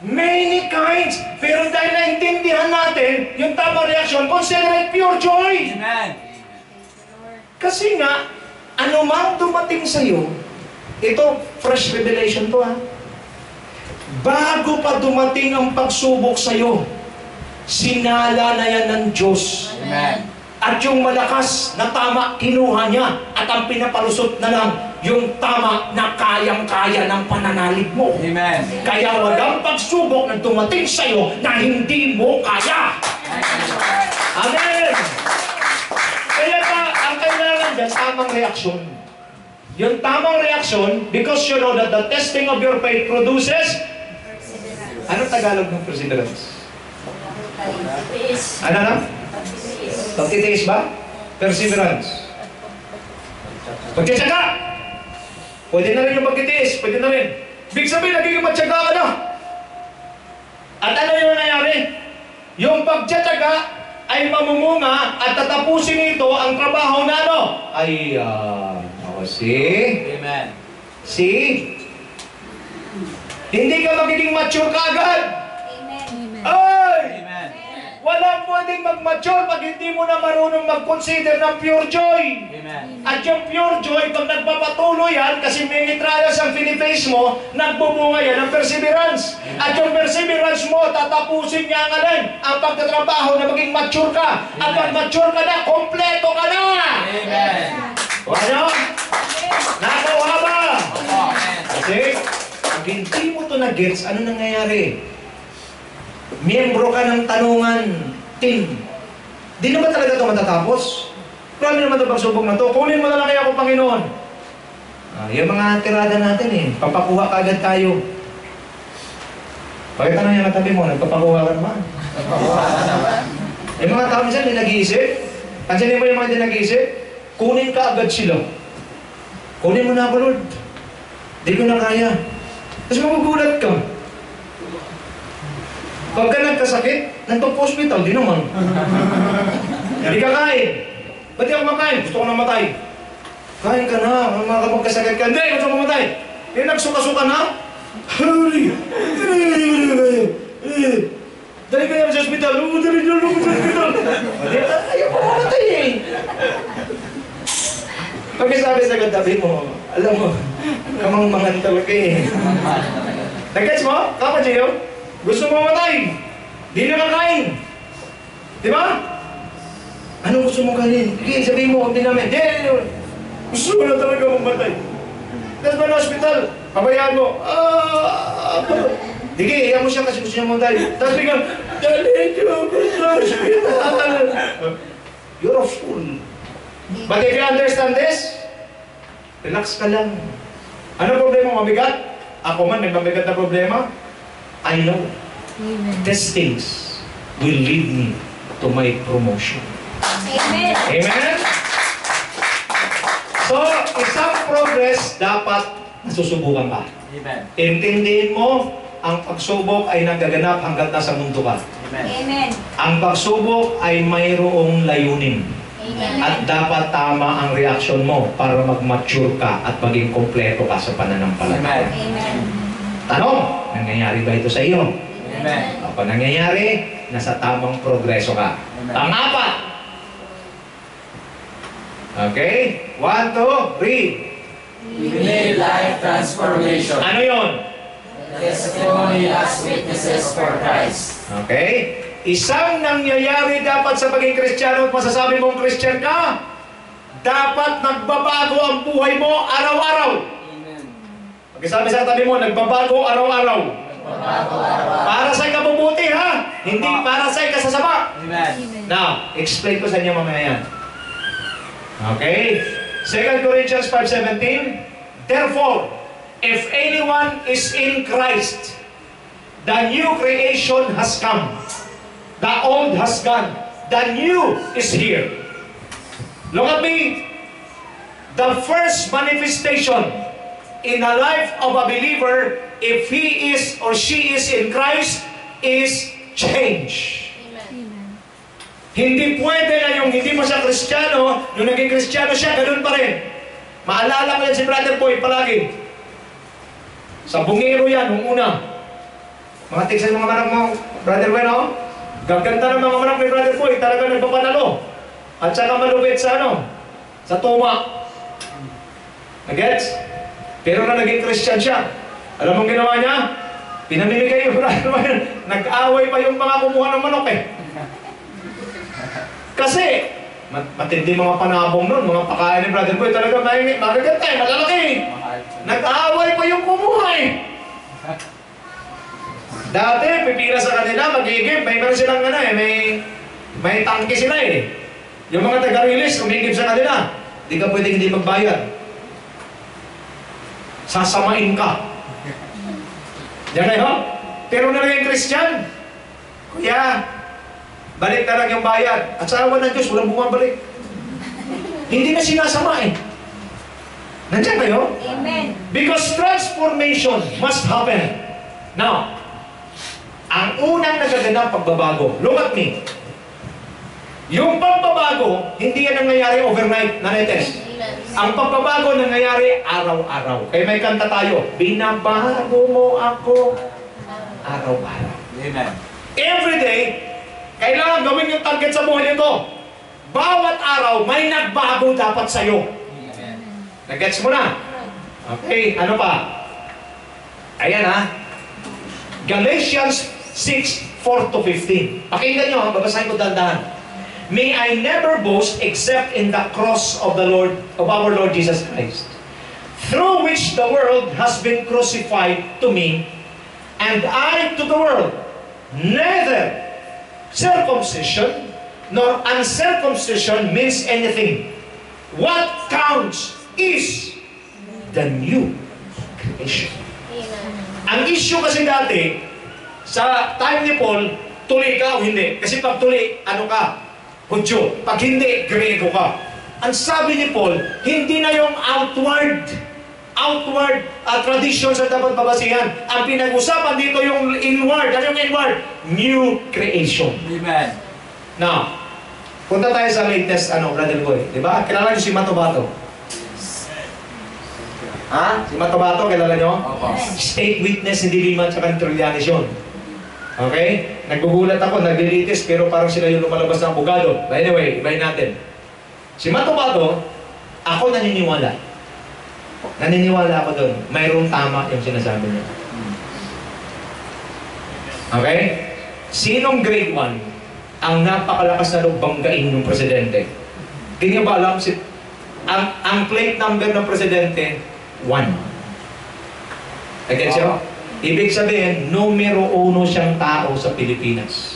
Many kinds. Pero dahil naintindihan natin yung tamang reaksyon, consider it pure joy. Amen. Kasi nga, anumang dumating sa'yo, ito, fresh revelation to ha. Bago pa dumating ang pagsubok sa'yo, sinala na yan ng Diyos. Amen. At yung malakas na tama, kinuha niya. At ang pinapalusot na lang, yung tama na kayang-kaya ng pananalig mo. Amen. Kaya walang pagsubok na dumating sa'yo na hindi mo kaya. Amen! Kaya pa, ang kailangan dyan, tamang reaksyon. Yung tamang reaksyon, because you know that the testing of your faith produces... Anong Tagalog ng perseverance? Ano na? Pagtitiis ba? Perseverance. Pagtsatsaga! Pwede na rin yung pagtitiis, pwede na rin. Big sabihin, nagiging matyaga ka na. At ano yung nangyari? Yung pagtsatsaga ay mamumunga at tatapusin ito ang trabaho na ano? Ayan. See? Amen. See? Hindi ka magiging mature kaagad. Amen. Ay! Amen. Walang pwedeng mag-mature pag hindi mo na marunong mag-consider ng pure joy. Amen. At yung pure joy, pag nagpapatuloy yan, kasi many trials ang finiface mo, nagbubunga yan ng perseverance. At yung perseverance mo, tatapusin niya ang alin, ang pagtatrabaho na maging mature ka. At pag mature ka na, kompleto ka na. Amen. Ano? Nakuha ba? Amen. Kasi, pag hindi mo ito na-gets, ano nangyayari? Miyembro ka ng tanungan team. Di naman talaga ito matatapos. Marami naman ito pagsubok na ito. Kunin mo na lang kaya ako, Panginoon. Yung mga tirada natin eh. Papakuha ka agad tayo. Bakit ano yung natabi mo? Nagpapakuha ka naman. Yung mga tao minsan hindi nag-iisip. Pansinin mo yung mga hindi nag-iisip. Kunin ka agad sila. Kunin mo na ako, Lord. Di ko na kaya. Tapos magugulat ka. Pagka nagkasakit, nandun po hospital, di naman. Hindi ka kain. Ba't di ako makain? Gusto ko na matay. Kain ka na, magkasakit ka. Hindi, gusto mo mamatay. Eh, nagsuka-suka na. Hurry! Dali kayo sa ospital. Dali sa ospital. Ayaw mo mamatay eh. Pagkasabi sa katabi mo, alam mo, kamang-mangan talaga eh. Nag-gets mo? Kapatid, gusto mo mamatay. Di na kakain. Di ba? Anong gusto mo kainin? Sige, sabihin mo, hindi namin. Di. Gusto mo na talaga mamatay. Tapos ba na hospital? Pabayaan mo. Sige, iyan mo siya kasi gusto niya mamatay. Tapos biglang, dali ko sa hospital. You're a fool. But if you understand this, relax ka lang. Ano problema? Mabigat? Ako man, may mabigat na problema. I know. Amen. These things will lead me to my promotion. Amen. Amen? So, isang progress dapat nasusubukan ka. Amen. Intindihin mo, ang pagsubok ay nagaganap hanggat nasa mundo ka. Amen. Amen. Ang pagsubok ay mayroong layunin. Amen. At dapat tama ang reaksyon mo para mag-mature ka at maging kompleto ka sa pananampalataya. Amen. Tanong, nangyayari ba ito sa iyo? Amen. Kapag nangyayari, nasa tamang progreso ka. Amen. Pang-apat. Okay? 1, 2, 3. We need life transformation. Ano yon? Testimony as witnesses for Christ. Okay? Isang nangyayari dapat sa pagiging Kristiyano at masasabi mong Kristyan ka, dapat nagbabago ang buhay mo araw-araw. Amen. Pagkasabi sa tabi mo, nagbabago araw-araw. Para sa ikabubuti ha, hindi para sa ikasasama. Amen. Now, explain ko sa inyo mamaya yan. Okay? 2 Corinthians 5:17. Therefore, if anyone is in Christ, the new creation has come. The old has gone. The new is here. Look at me. The first manifestation in the life of a believer, if he is or she is in Christ, is change. Hindi pwede na yung hindi mo siya Kristiyano, nung naging Kristiyano siya, ganun pa rin. Maalala ko yan si Brother Boy palagi. Sa bungero yan, nung una. Mga tigsan mga manok mo, Brother Boy, no? Gaganda ng mga manok ni Brother Boy, talaga nagpapanalo. At saka malupit sa ano? Sa tuma. Nagets? Pero na naging Christian siya. Alam mong ginawa niya? Pinamimigay yung Brother Boy. Nag-away pa yung mga kumuha ng manok eh. Kasi, matindi mga panabong nun, mga pakain ni Brother Boy, talaga magaganda eh, malalaki. Nag-aaway pa yung kumuha eh. Dati, pipila sa kanila, magigib, may meron silang ano eh, may tangke sila eh. Yung mga taga-release, umigib sa kanila, di ka pwedeng hindi magbayad. Sasamain ka. Diyan kayo? Pero na lang yung Christian, kuya, balik na lang yung bayad. At sa awa ng Diyos, walang bumabalik. Hindi na sinasama eh. Nandiyan kayo? Amen. Because transformation must happen. Now, ang unang nagaganap pagbabago, look at me. Yung pagbabago, hindi yan nangyayari overnight, nanites. Ang pagbabago nangyayari araw-araw. Kaya may kanta tayo, binabago mo ako araw-araw. Amen. Every day, kailangan gawin yung target sa buhay nito. Bawat araw, may nagbago dapat sa'yo. Amen. Nag-gets mo na? Okay, ano pa? Ayan ha. Galatians 6:4-15. Pakinggan nyo ha, babasahin ko dahan-dahan. May I never boast except in the cross of the Lord, of our Lord Jesus Christ, through which the world has been crucified to me, and I to the world. Neither circumcision nor uncircumcision means anything. What counts is the new creation. Ang issue kasi dati, sa time ni Paul, tuli ka o hindi. Kasi pag tuli, ano ka? Hudyo. Pag hindi, Grego ka. Ang sabi ni Paul, hindi na yung outward traditions ang dapat babasihan. Ang pinag-usapan dito yung inward. Ano yung inward? New creation. Amen. Now, punta tayo sa latest, Brother Boy. Diba? Kilala niyo si Mato Bato? Ha? Si Matabato, kilala nyo? Opo. State witness, hindi Lima at saka Trillanes yun. Okay? Nagbubulat ako, naglilitis, pero parang sila yung lumalabas ng abogado. But anyway, ibahin natin. Si Matabato, ako naniniwala. Naniniwala ako doon. Mayroong tama yung sinasabi niya. Okay? Sinong grade 1 ang napakalakas na loob banggain yung presidente? Hindi niyo ba alam, ang plate number ng presidente, 1. Again siya? Ibig sabihin, numero 1 siyang tao sa Pilipinas.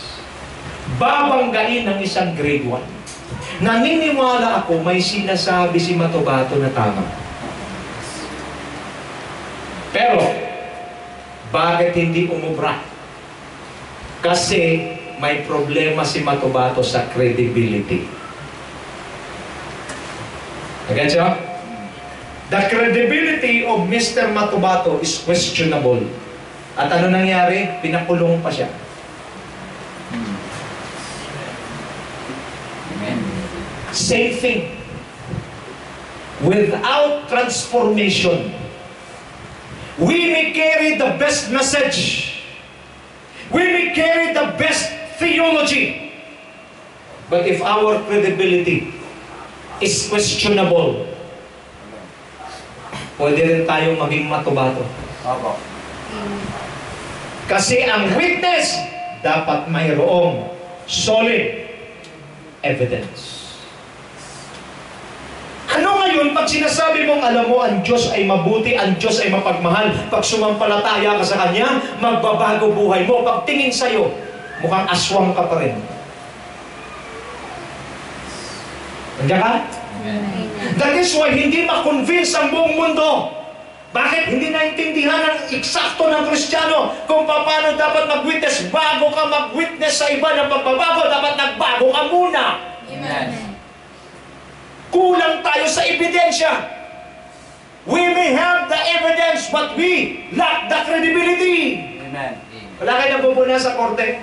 Babanggain ng isang grade 1. Naniniwala ako may sinasabi si Matabato na tama. Pero, bakit hindi umubra? Kasi may problema si Matabato sa credibility. Again siya? The credibility of Mr. Matabato is questionable. At ano nangyari? Pinakulong pa siya. Amen. Same thing. Without transformation, we may carry the best message. We may carry the best theology. But if our credibility is questionable, pwede rin tayong maging Matabato. Opo. Kasi ang witness, dapat mayroong solid evidence. Ano ngayon, pag sinasabi mong alam mo, ang Diyos ay mabuti, ang Diyos ay mapagmahal, pag sumampalataya ka sa Kanya, magbabago buhay mo. Pag tingin sa'yo, mukhang aswang ka pa rin. Nandiyan ka? Amen. That is why hindi ma-convince ang buong mundo. Bakit? Hindi naintindihan ang eksakto ng Kristiyano kung paano dapat mag-witness. Bago ka mag-witness sa iba ng pagbabago, dapat nagbago ka muna. Amen. Kulang tayo sa ebidensya. We may have the evidence, but we lack the credibility. Amen. Wala kayo nabubuna sa korte.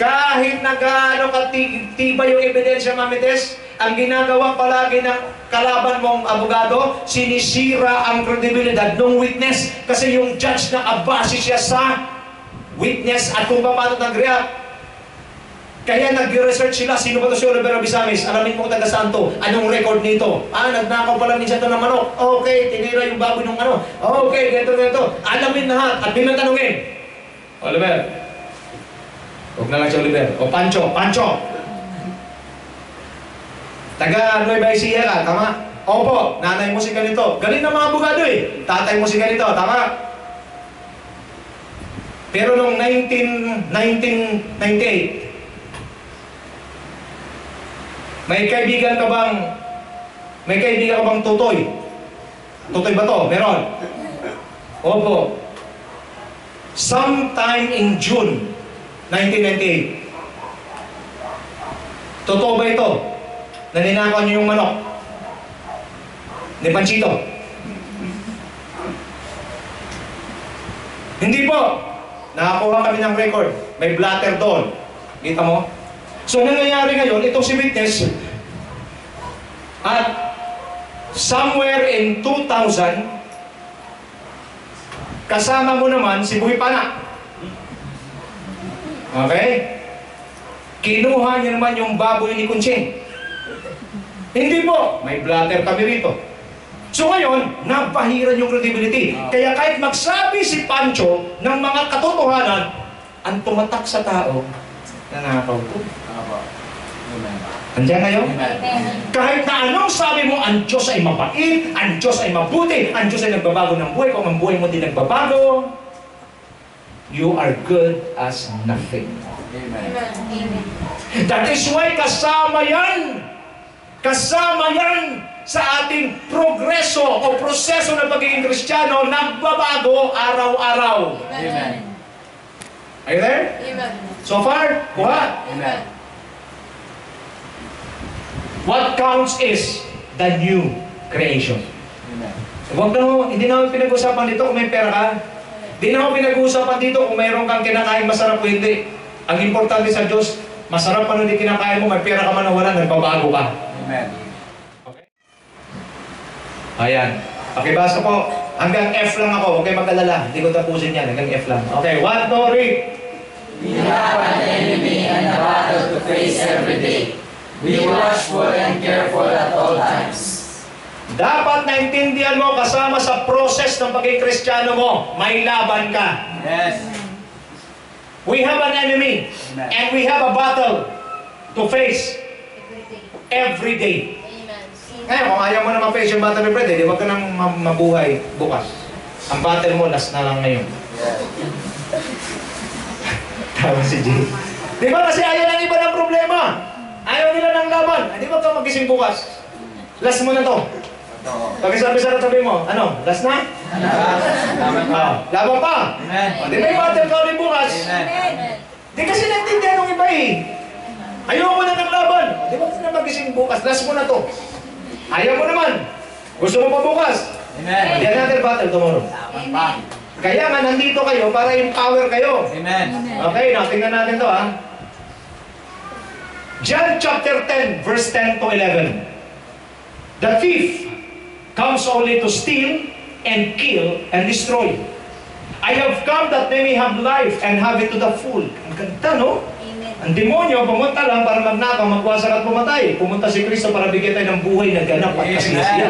Kahit nagano katiba yung ebidensya, Mamites, ang ginagawa palagi ng kalaban mong abogado, sinisira ang kredibilidad ng witness. Kasi yung judge na abase siya sa witness at kung paano nag-react. Kaya nag-research sila, sino ba ito si Oliver Abisamis? Alamin mo taga saan to? Anong record nito? Nagnakaw pala minsan ito ng manok. Okay, tinira yung baboy ng ano. Okay, ganito. Alamin lahat at binatanungin. Oliver. Huwag na lang si Oliver. O Pancho. Taga Nueva Ecija ka, tama? Opo, nanay mo si ganito. Galing na mga abogado eh. Tatay mo si ganito, tama? Pero noong 1998, may kaibigan ka bang tutoy? Tutoy ba to? Meron? Opo. Sometime in June 1998. Totoo ba ito? Naninakaw niyo yung manok ni Panchito? Hindi po. Nakakuha kami ng record. May blatter doon. Kita mo? So, nangyayari ngayon, itong si witness, at somewhere in 2000, kasama mo naman si Buhi Pana. Okay? Kinuha niya naman yung baboy ni Kunching. Hindi po. May blatter kami rito. So ngayon, napahiran yung credibility. Kaya kahit magsabi si Pancho ng mga katotohanan, ang tumatak sa tao, nanakaw ko. Opo. Amen. Andiyan kayo? Amen. Kahit na anong sabi mo, ang Diyos ay mabait, ang Diyos ay mabuti, ang Diyos ay nagbabago ng buhay. Kung ang buhay mo din nagbabago, you are good as nothing. Amen. That is why kasama yan sa ating progreso o proseso ng pagiging Kristiyano, nagbabago araw-araw. Amen. Are you there? So far? Kuha? Amen. What counts is the new creation. Amen. Hindi naman pinag-usapan dito kung may pera ka. Hindi naman pinag-usapan dito kung mayroon kang kinakain masarap o hindi. Ang importante sa Diyos, masarap pa hindi kinakain mo, may pera ka man o wala, nagbabago ka. Amen. Okay? Ayan. Okay, basta po. Hanggang F lang ako. Huwag kayo mag-alala. Hindi ko tapusin yan. Hanggang F lang. Okay, 1, 2, read. We have an enemy and a battle to face every day. Be watchful and careful at all times. Dapat naintindihan mo kasama sa process ng pagiging Kristiyano mo, may laban ka. Yes. We have an enemy. Amen. And we have a battle to face every day. Ngayon, kung ayaw mo na ma-face yung battle every day, di wag ka nang mabuhay bukas. Ang battle mo, last na lang ngayon. Tama si Jay. Di ba kasi ayaw ng iba ng problema? Ayaw nila ng laban. Di ba ka magising bukas? Last mo na to. Pag-isabi sa tabi mo, ano? Last na? Laban pa. Laban pa. Amen. Di may battle ka ulit bukas. Amen. Di kasi naintindihan ng iba eh. Ayaw mo na ng laban. Di ba na magising bukas? Last mo na to. Ayaw mo naman. Gusto mo pa bukas. Amen. Di another battle tomorrow. Laban pa. Kaya nga nandito kayo para empower kayo. Amen. Okay, now tingnan natin to ha. John chapter 10, verse 10 to 11. The thief comes only to steal and kill and destroy. I have come that they may have life and have it to the full. Ang ganda, no? Ang demonyo, pumunta lang para magnakaw, magwasak at pumatay. Pumunta si Kristo para bigyan tayo ng buhay na ganap at kasiyasiya.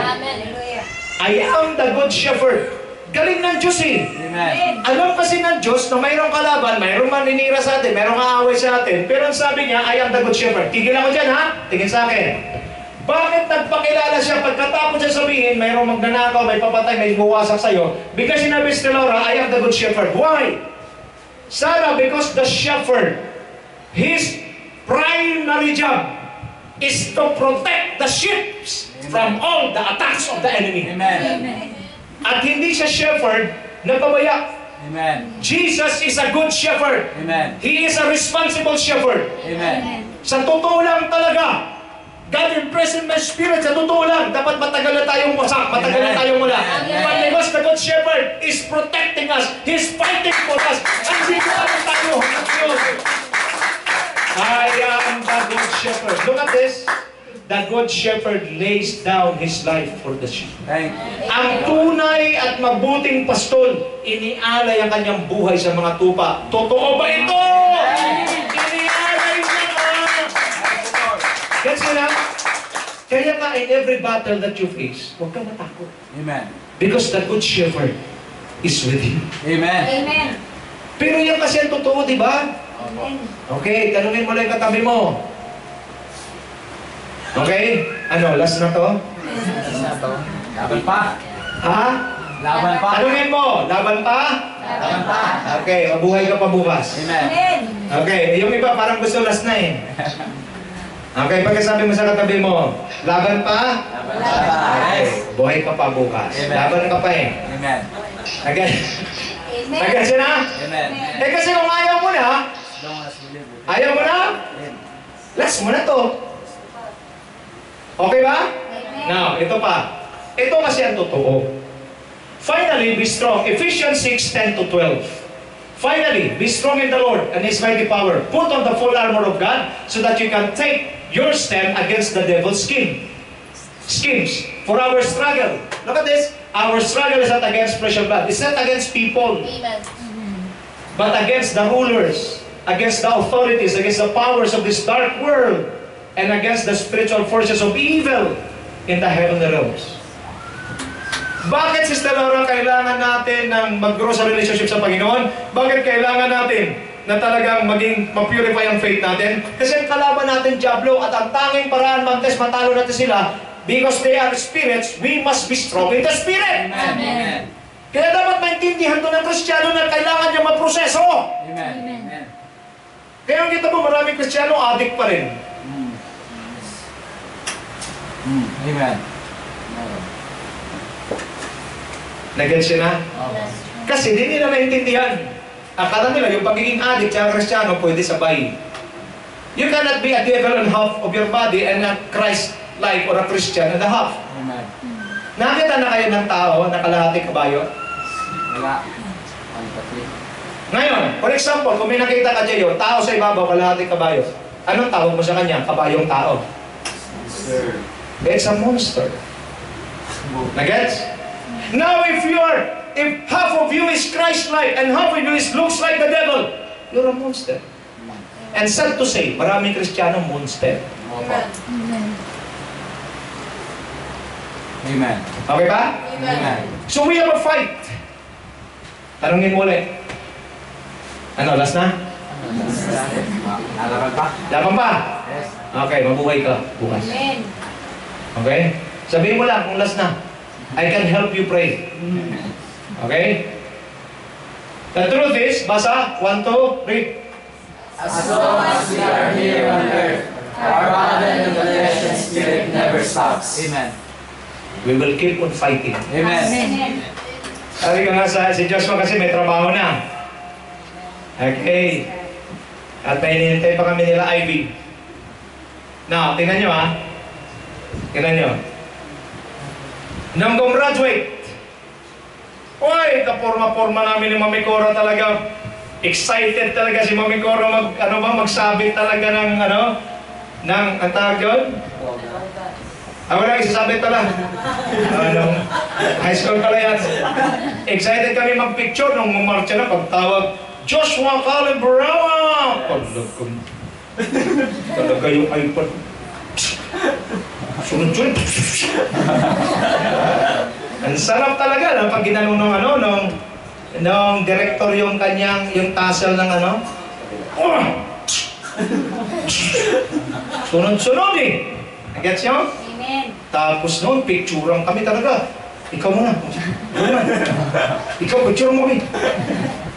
I am the good shepherd. Galing ng Diyos eh. Amen. Alam kasi ng Diyos na mayroong kalaban, mayroong maninira sa atin, mayroong aaway sa atin, pero ang sabi niya, I am the good shepherd. Tigil ako dyan ha? Tingin sa akin. Bakit nagpakilala siya pagkatapos siya sabihin, mayroong magnanakaw, may papatay, may buwasak sa'yo? Because sinabi si Laura, I am the good shepherd. Why? Sarah, because the shepherd, his primary job is to protect the sheep from all the attacks of the enemy. Amen. At hindi siya shepherd na pabaya. Amen. Jesus is a good shepherd. Amen. He is a responsible shepherd. Amen. Sa totoo lang talaga, God impressed in my spirit, sa totoo lang, dapat matagal na tayong wasak, matagal na tayong wala. Amen. But because the good shepherd is protecting us, He's fighting for us, ang sigurado tayo hanggang ngayon. I am the good shepherd. Look at this. The good shepherd lays down his life for the sheep. Thank you. Ang tunay at mabuting pastol, inialay ang kanyang buhay sa mga tupa. Totoo ba ito? Inialay niya ka! Gets nyo na? Kaya nga in every battle that you face, huwag ka matakot. Amen. Because the good shepherd is with you. Amen. Pero yan kasi ang totoo, di ba? Okay, tanungin mo lang yung katabi mo. Okay? Ano, last na to? Laban pa. Ha? Laban pa. Tanungin mo, laban pa? Laban pa. Okay, mabuhay ka pa bukas. Amen. Okay, yung iba parang gusto last na eh. Okay, pagkasabi mo sa katabi mo, laban pa? Laban pa. Okay, buhay ka pa bukas. Amen. Laban ka pa eh. Amen. Okay? Okay, na? Amen. Eh kasi kung ayaw mo na, ayaw mo na, last mo na to. Okay ba? Now, ito pa. Ito kasi ang totoo. Finally, be strong. Ephesians 6:10 to 12. Finally, be strong in the Lord and His mighty power. Put on the full armor of God so that you can take your stand against the devil's schemes. For our struggle. Look at this. Our struggle is not against flesh and blood. It's not against people. But against the rulers, against the authorities, against the powers of this dark world, and against the spiritual forces of evil in the heavenly realms. Bakit, Sister Laura, kailangan natin ng mag-grow sa relationship sa Panginoon? Bakit kailangan natin na talagang maging ma-purify ang faith natin? Kasi ang kalaban natin, Diablo, at ang tanging paraan matalo natin sila, because they are spirits, we must be strong in the Spirit. Amen. Kaya dapat maintindihan ko ng Kristiyano na kailangan niya maproseso. Amen. Kaya kita mo, maraming Kristiyano, addict pa rin. Amen. Nag-gets siya na? Kasi di nila naintindihan. Akala nila yung pagiging addict sa Kristiyano pwede sabay. You cannot be a devil and half of your body and not Christ-like or a Christian and a half. Amen. Nakita na kayo ng tao na kalahating kabayo? Wala. Ngayon, for example, kung may nakita ka dyan tao sa ibabaw, kalahating kabayo, anong tawag mo sa kanya? Kabayong tao. Sir. It's a monster. Nagets? Now if half of you is Christ-like and half of you looks like the devil, you're a monster. And sad to say, maraming Kristiyano monster. Opo. Amen. Amen. Okay ba? Amen. So we have a fight. Tanungin mo ulit. Ano, last na? Nalaman pa? Laban pa? Yes. Okay, mabuhay ka bukas. Amen. Okay? Sabihin mo lang kung last na. I can help you pray. Okay? The truth is, basa, 1, 2, read. As long as we are here on earth, our body and the flesh and spirit never stops. Amen. We will keep on fighting. Amen. Amen. Sabi ko nga si Joshua kasi may trabaho na. Okay. At may hinihintay pa kami nila Ivy. Now, tingnan nyo ha. Tingnan nyo. Nang gumraduate, uy, kaporma-porma namin ni Mami Cora talaga. Excited talaga si Mami Cora magsabit talaga ng ang tawag yun? Ako lang, isasabit pala. High school pala yan. Excited kami mag-picture nung mumarcha na pagtawag, Joshua Calibarawa! Talaga yung iPad. Sunod-sunod. Ang sarap talaga na pag ginanong nung director yung kanyang, yung tassel ng sunod-sunod eh. Gets nyo? Amen. Tapos noon, picturean kami talaga. Ikaw muna. Ikaw, picture mo kami.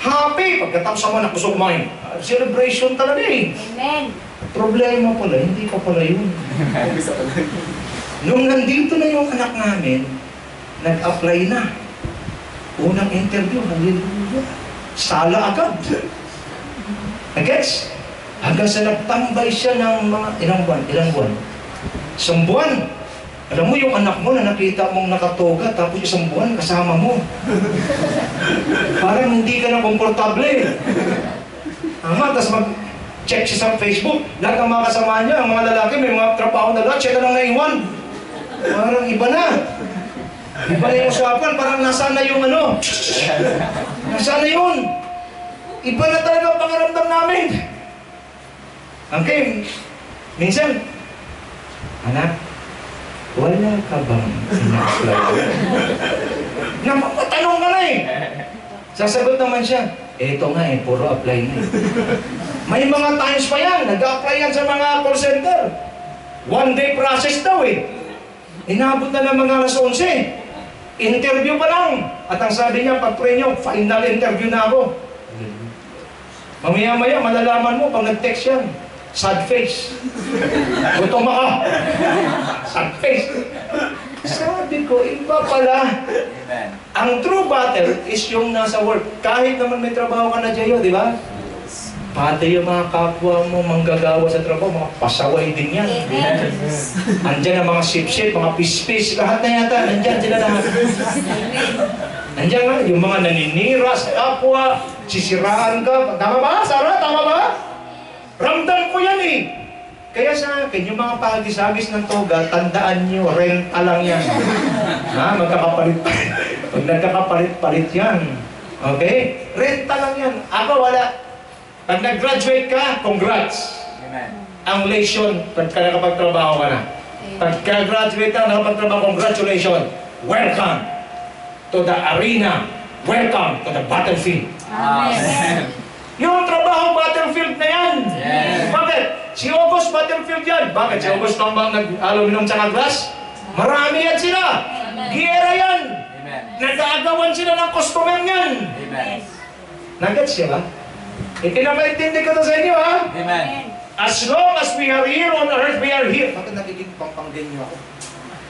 Happy! Pagkatapos mo, nakusog kumain. Celebration talaga eh. Amen. Problema pala, hindi pa pala yun. Nung nandito na yung anak namin, nag-apply na. Unang interview, hallelujah. Sala agad. Nagets? Hanggang sa nagtambay siya ng mga ilang buwan. Isang buwan. Alam mo yung anak mo na nakita mong nakatoga, tapos isang buwan kasama mo. Parang hindi ka na komportable. Tama, tapos mag-check siya sa Facebook. Lahat ng mga kasama niya, ang mga lalaki, may mga trabaho na lahat, siya na lang naiwan. Parang iba na. Iba na yung usapan, parang nasaan na yung nasaan na yun. Iba na talaga ang pangaramdam namin. Okay, minsan, anak, wala ka bang in-apply? Napapatanong ka na eh. Sasagot naman siya, eto nga eh, puro apply na eh. May mga times pa yan, nag-apply yan sa mga call center. One day process daw eh. Inabot na ng mga alas 11. Interview pa lang. At ang sabi niya, pag-pray niyo, final interview na ako. Mamaya-maya, malalaman mo pag nag-text yan. Sad face. Gutom ka. Sad face. Sabi ko, iba pala. Amen. Ang true battle is yung nasa work. Kahit naman may trabaho ka na dyan, di ba? Pati yung mga kapwa mo manggagawa sa trabaho, mga pasaway din yan. Amen. Andyan ang mga sip-sip, mga pis-pis, lahat na yata. Nandyan sila lahat. Nandiyan nga, yung mga naninira sa kapwa, sisiraan ka. Tama ba, Sarah? Tama ba? Ramdam ko yan eh. Kaya sa akin, yung mga pagis-agis ng toga, tandaan nyo, renta lang yan. Ha? Magkakapalit-palit. Pag nagkakapalit-palit yan. Okay? Renta lang yan. Ako wala. Pag nag-graduate ka, congrats. Amen. Ang lesson, pagka nakapagtrabaho ka na. Pagka-graduate ka, nakapagtrabaho, congratulations. Welcome to the arena. Welcome to the battlefield. Amen. Yung trabaho, battlefield na yan. Yes. Bakit? Si August, battlefield yan. Bakit? Si August nang nag-aluminum sa glass? Marami yan sila. Giyera yan. Amen. Nag-aagawan sila ng customer yan. Amen. Nagets siya ba? Ipinamaintindi ko to sa inyo, ha? Amen. As long as we are here on earth, we are here. Bakit nagiging pampanggan niyo ako?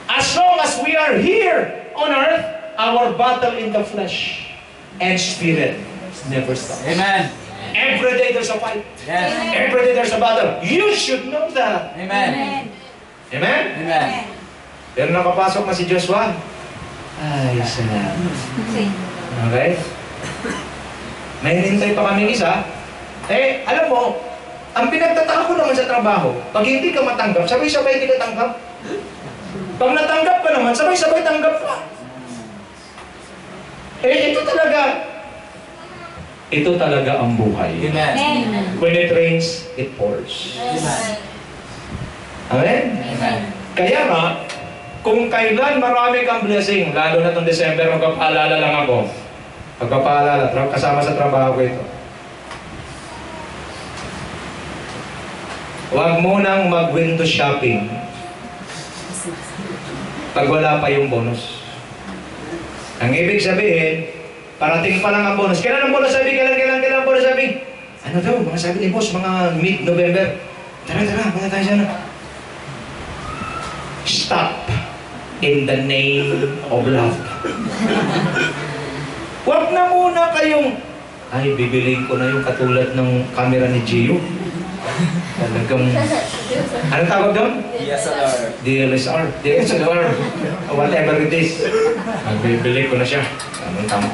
As long as we are here on earth, our battle in the flesh and spirit never stops. Amen. Every day there's a fight. Yes. Every day there's a battle. You should know that. Amen. Amen? Amen. Pero nakapasok na si Joshua. Ay, salamat. Okay? May hinintay pa kami isa. Eh, alam mo, ang pinagtataka ko naman sa trabaho, pag hindi ka matanggap, sabay-sabay hindi ka tanggap. Pag natanggap ka naman, sabay-sabay tanggap ka. Ito talaga ang buhay. Amen. Amen. When it rains, it pours. Amen? Amen. Kaya nga, kung kailan marami kang blessing, lalo na itong December, magpapaalala lang ako. Magpapaalala, kasama sa trabaho ko ito. Huwag munang mag-window shopping pag wala pa yung bonus. Ang ibig sabihin, parating pa lang ang bonus. Kailan ang bonus sabi? Kailan ang bonus sabi? Ano daw? Mga sabi ni boss, mga mid-November. Tara, punta tayo sana. Stop in the name of love. Huwag na muna kayong, ay, bibiliin ko na yung katulad ng camera ni Gio. Talagang, anong tawag doon? DSLR. DSLR, whatever it is. Bibili ko na siya. Tama.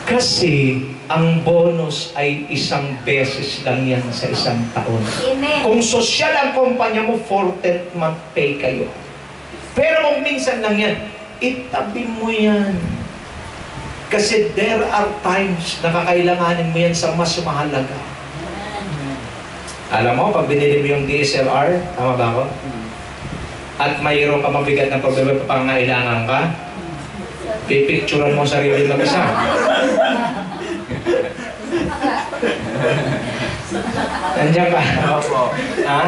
Kasi, ang bonus ay isang beses lang yan sa isang taon. Amen. Kung sosyal ang kumpanya mo, 14th month pay kayo. Pero kung minsan lang yan, itabi mo yan. Kasi there are times na kakailanganin mo yan sa mas mahalaga. Alam mo, pag binili mo yung DSLR, tama ba ako? At mayroon ka mabigat na problema, pangailangan ka, pipicturean mo sarili mag-isa. Nandiyan ka. Opo. Ha?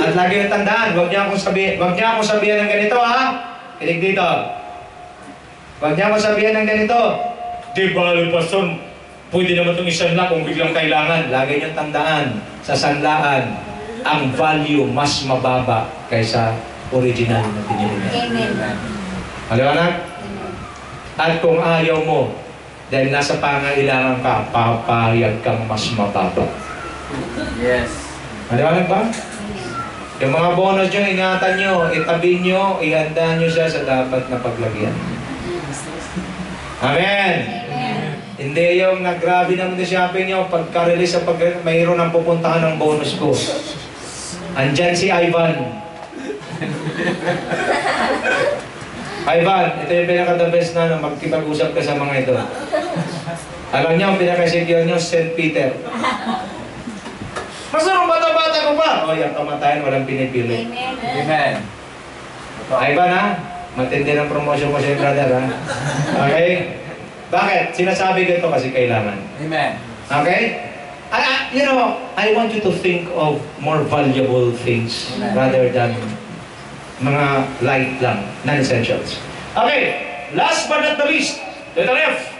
At lagi yung tandaan, huwag niya akong sabihan ng ganito, ha? Kinig dito. Huwag niya akong sabihan ng ganito. Di ba, Pastor, pwede naman itong isanla kung biglang kailangan. Lagi niyong tandaan, sa sanlaan, ang value mas mababa kaysa original na pinili niya. Amen. Maliwanag? At kung ayaw mo, dahil nasa pangailangan ka, papayag kang mas mababa. Yes. Maliwanag ba? Yung mga bonus nyo, ingatan nyo, itabi nyo, ihanda nyo siya sa dapat na paglagyan. Amen! Hindi yung naggrabe naman na shopping nyo, pagka-release sa mayroon ang pupuntahan ng bonus ko. Andyan si Ivan. Ivan, ito yung pinaka-the best na magkipag-usap ka sa mga ito. Alam niyo, ang pinaka-secure nyo, St. Peter. Mas nung bata-bata ko pa? O, yung kamatayan, walang pinipili. Amen. Amen. Ivan, ha? Matindi ng promotion mo siya, brother, ha? Okay? Bakit? Sinasabi ko ito kasi kailangan. Amen. Okay? I want you to think of more valuable things rather than mga light lang, non-essentials. Okay, last but not the least, letter F.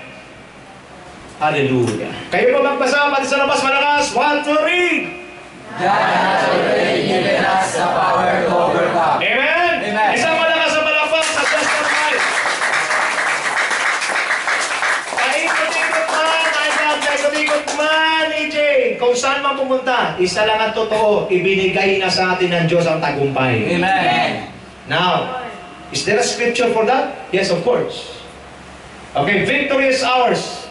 Hallelujah. Kayo ba magbasa pati sa labas malakas? 1, 2, read! God has already given us the power to overcome. Amen? Amen. Isang malakas na palakpak sa just for life. Paikot-ikot man, EJ. Kung saan man pumunta, isa lang ang totoo, ibinigay na sa atin ng Diyos ang tagumpay. Amen. Now, is there a scripture for that? Yes, of course. Okay, victory is ours.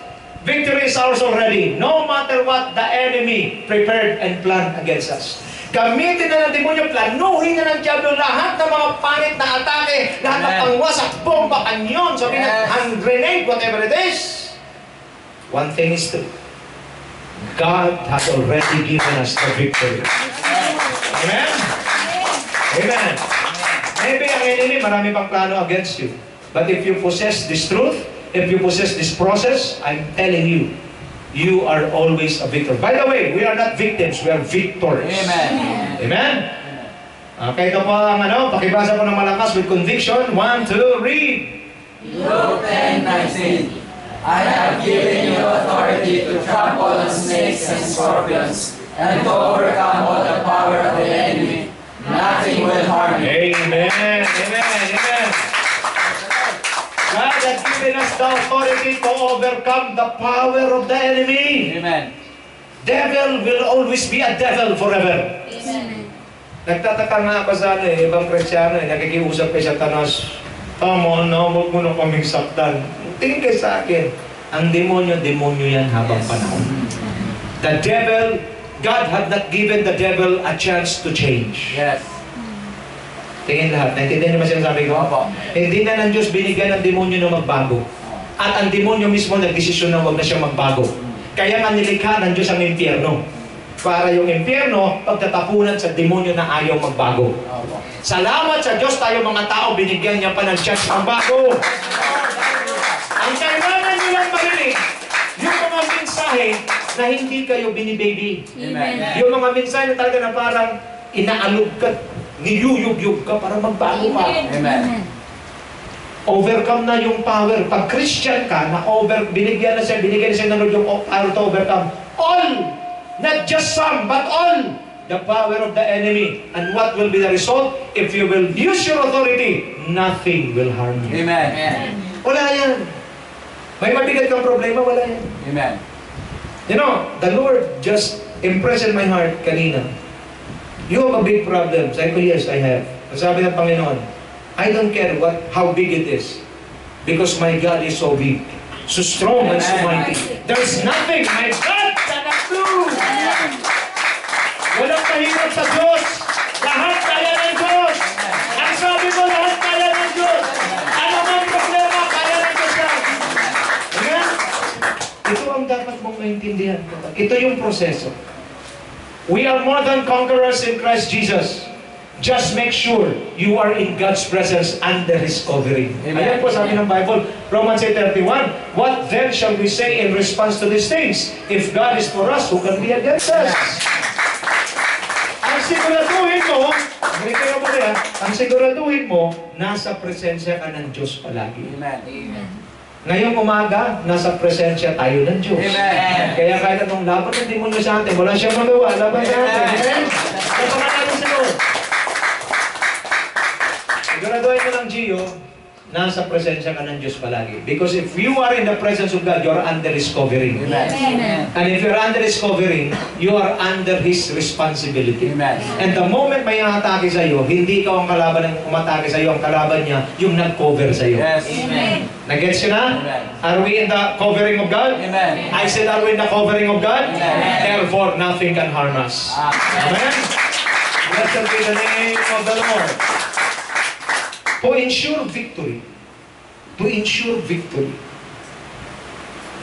Victory is ours already. No matter what the enemy prepared and planned against us. Gamitin na ng demonyo, planuhin na ng diablo lahat ng mga pangit na atake, lahat ng pangwasak, bomba, kanyon, sabi na, hand grenade, whatever it is. One thing is true. God has already given us the victory. Amen? Amen. Maybe ang enemy, marami pang plano against you. But if you possess this truth, if you possess this process, I'm telling you, you are always a victor. By the way, we are not victims, we are victors. Amen. Amen? Okay, ito po ang pakibasa ko ng malakas with conviction. 1, 2, read. Luke 10:19. I have given you authority to trample on snakes and scorpions, and to overcome all the power of the enemy. Nothing will harm you. Amen. Amen. Amen. God has given us the authority to overcome the power of the enemy. Amen. Devil will always be a devil forever. Amen. Nagtataka nga ako sa ibang Kristyano, nakikiusap kay Satanas, tama na, huwag mo na kaming saktan. Tingin kayo sa akin, ang demonyo yan habang panahon. The devil, God had not given the devil a chance to change. Yes. Tingin lahat, naintindihan niyo ba sinasabi ko? Opo. Hindi na ng Diyos binigyan ng demonyo na magbago. At ang demonyo mismo nagdesisyon na huwag na siya magbago. Kaya nga nilikha ng Diyos ang impyerno. Para yung impyerno, pagtatapunan sa demonyo na ayaw magbago. Salamat sa Diyos tayo mga tao, binigyan niya pa ng chance magbago. Ang kailangan nyo lang marinig, yung mga mensahe na hindi kayo binibaby. Amen. Yung mga mensahe na talaga na parang inaalog ka, niyuyug-yug ka para magbago ka. Amen. Overcome na yung power. Pag Christian ka, binigyan na siya ng Lord yung power to overcome. All! Not just some, but all! The power of the enemy. And what will be the result? If you will use your authority, nothing will harm you. Amen. Wala yan. May mabigat kang problema, wala yan. Amen. You know, the Lord just impressed in my heart kanina. You have a big problem. Sabi ko, yes, I have. Sabi ng Panginoon, I don't care how big it is. Because my God is so big. So strong and so mighty. There is nothing my God cannot do. Walang kahirap sa Diyos. Lahat kaya ng Diyos. Ang sabi ko, lahat kaya ng Diyos. Ano mang problema, kaya ng Diyos lang. Amen? Ito ang dapat mong maintindihan. Ito yung proseso. We are more than conquerors in Christ Jesus. Just make sure you are in God's presence under His covering. Ayan po sabi ng Bible, Romans 8:31, what then shall we say in response to these things? If God is for us, who can be against us? Ang siguraduhin mo, ang siguraduhin mo, nasa presensya ka ng Diyos palagi. Amen. Ngayong umaga, nasa presensya tayo ng Diyos. Amen. Kaya kahit anong laban ng demonyo sa atin, wala siyang magawa, laban sa atin. Amen? Laban natin sa Lord. Siguraduhin mo lang, Gio, nasa presensya ka ng Diyos palagi. Because if you are in the presence of God, you are under His covering. Amen. And if you're under His covering, you are under His responsibility. Amen. And the moment may atake sa iyo, hindi ikaw ang kalaban ng umatake sa iyo, ang kalaban niya, yung nag-cover sa iyo. Yes. Amen. Nag-gets yun na? Amen. Are we in the covering of God? Amen. I said, are we in the covering of God? Amen. Therefore, nothing can harm us. Amen? Blessed be the name of the Lord. To ensure victory,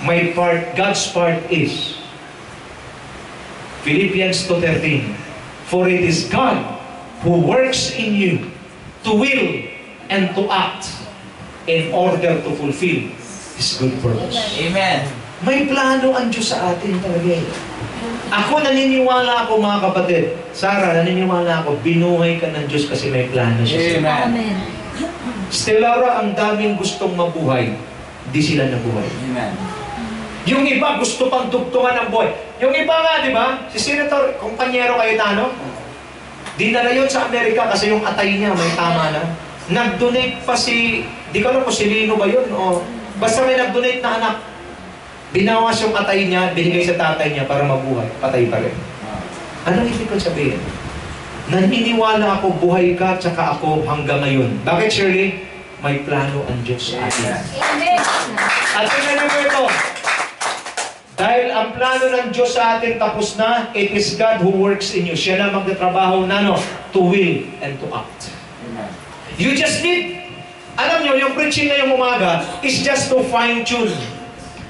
my part, God's part is Philippians 2:13. For it is God who works in you to will and to act in order to fulfill His good purpose. Amen. May plano ang Diyos sa atin talaga. Ako naniniwala ako mga kapatid. Sarah, naniniwala ako, binuhay ka ng Diyos kasi may plano siya. Amen. Amen. Stellara, ang daming gustong mabuhay, di sila nabuhay. Amen. Yung iba gusto pang dugtungan ng buhay. Yung iba nga, di ba? Si Senator, kumpanyero Cayetano, dinala yun sa Amerika kasi yung atay niya may tama na. Nag-donate pa di ko alam kung si Lino ba yun, o basta may nag-donate na anak. Binawas yung atay niya, binigay sa tatay niya para mabuhay. Patay pa rin. Ano ibig ko sabihin? Naniniwala ako, buhay ka, tsaka ako hanggang ngayon. Bakit, Shirley? May plano ang Diyos sa atin. Amen. At tingnan mo ito. Dahil ang plano ng Diyos sa atin tapos na, it is God who works in you. Siya na magtatrabaho na, to will and to act. Amen. You just need, alam nyo, yung preaching na yung umaga is just to fine-tune.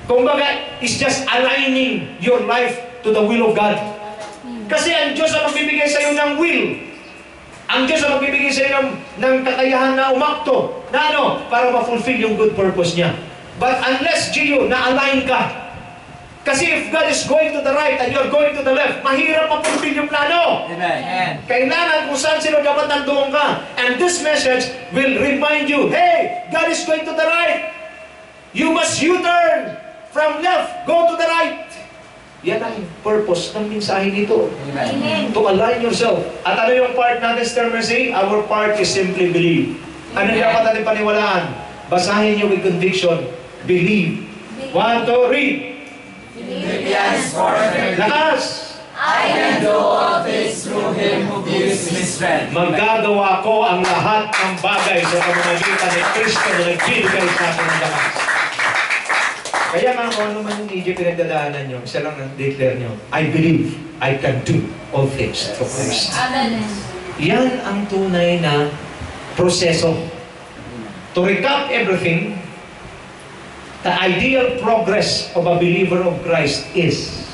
Kumbaga, is just aligning your life to the will of God. Kasi ang Diyos ang magbibigay sa iyo ng will. Ang Diyos ang magbibigay sa iyo ng kakayahan na umakto. Na para ma-fulfill yung good purpose niya. But unless, Gio, na-align ka. Kasi if God is going to the right and you're going to the left, mahirap ma-fulfill yung plano. Amen. Kailangan kung saan sino dapat nandoon ka. And this message will remind you, hey, God is going to the right. You must U-turn from left, go to the right. Yan ang purpose ng mensahe nito. Amen. To align yourself. At ano yung part natin, Sister Mercy? Our part is simply believe. Ano yung dapat natin paniwalaan? Basahin niyo with conviction. Believe. 1, 2, read. Philippians 4:13. Lakas! I can do all things through Him who gives me strength. Magagawa ko ang lahat ng bagay sa pamamagitan ni Kristo na nagbibigay sa akin ng lakas. Kaya nga kung ano man yung Egypt pinagdadaanan nyo, isa lang ang declare nyo, I believe I can do all things through Christ. Amen. Yan ang tunay na proseso. To recap everything, the ideal progress of a believer of Christ is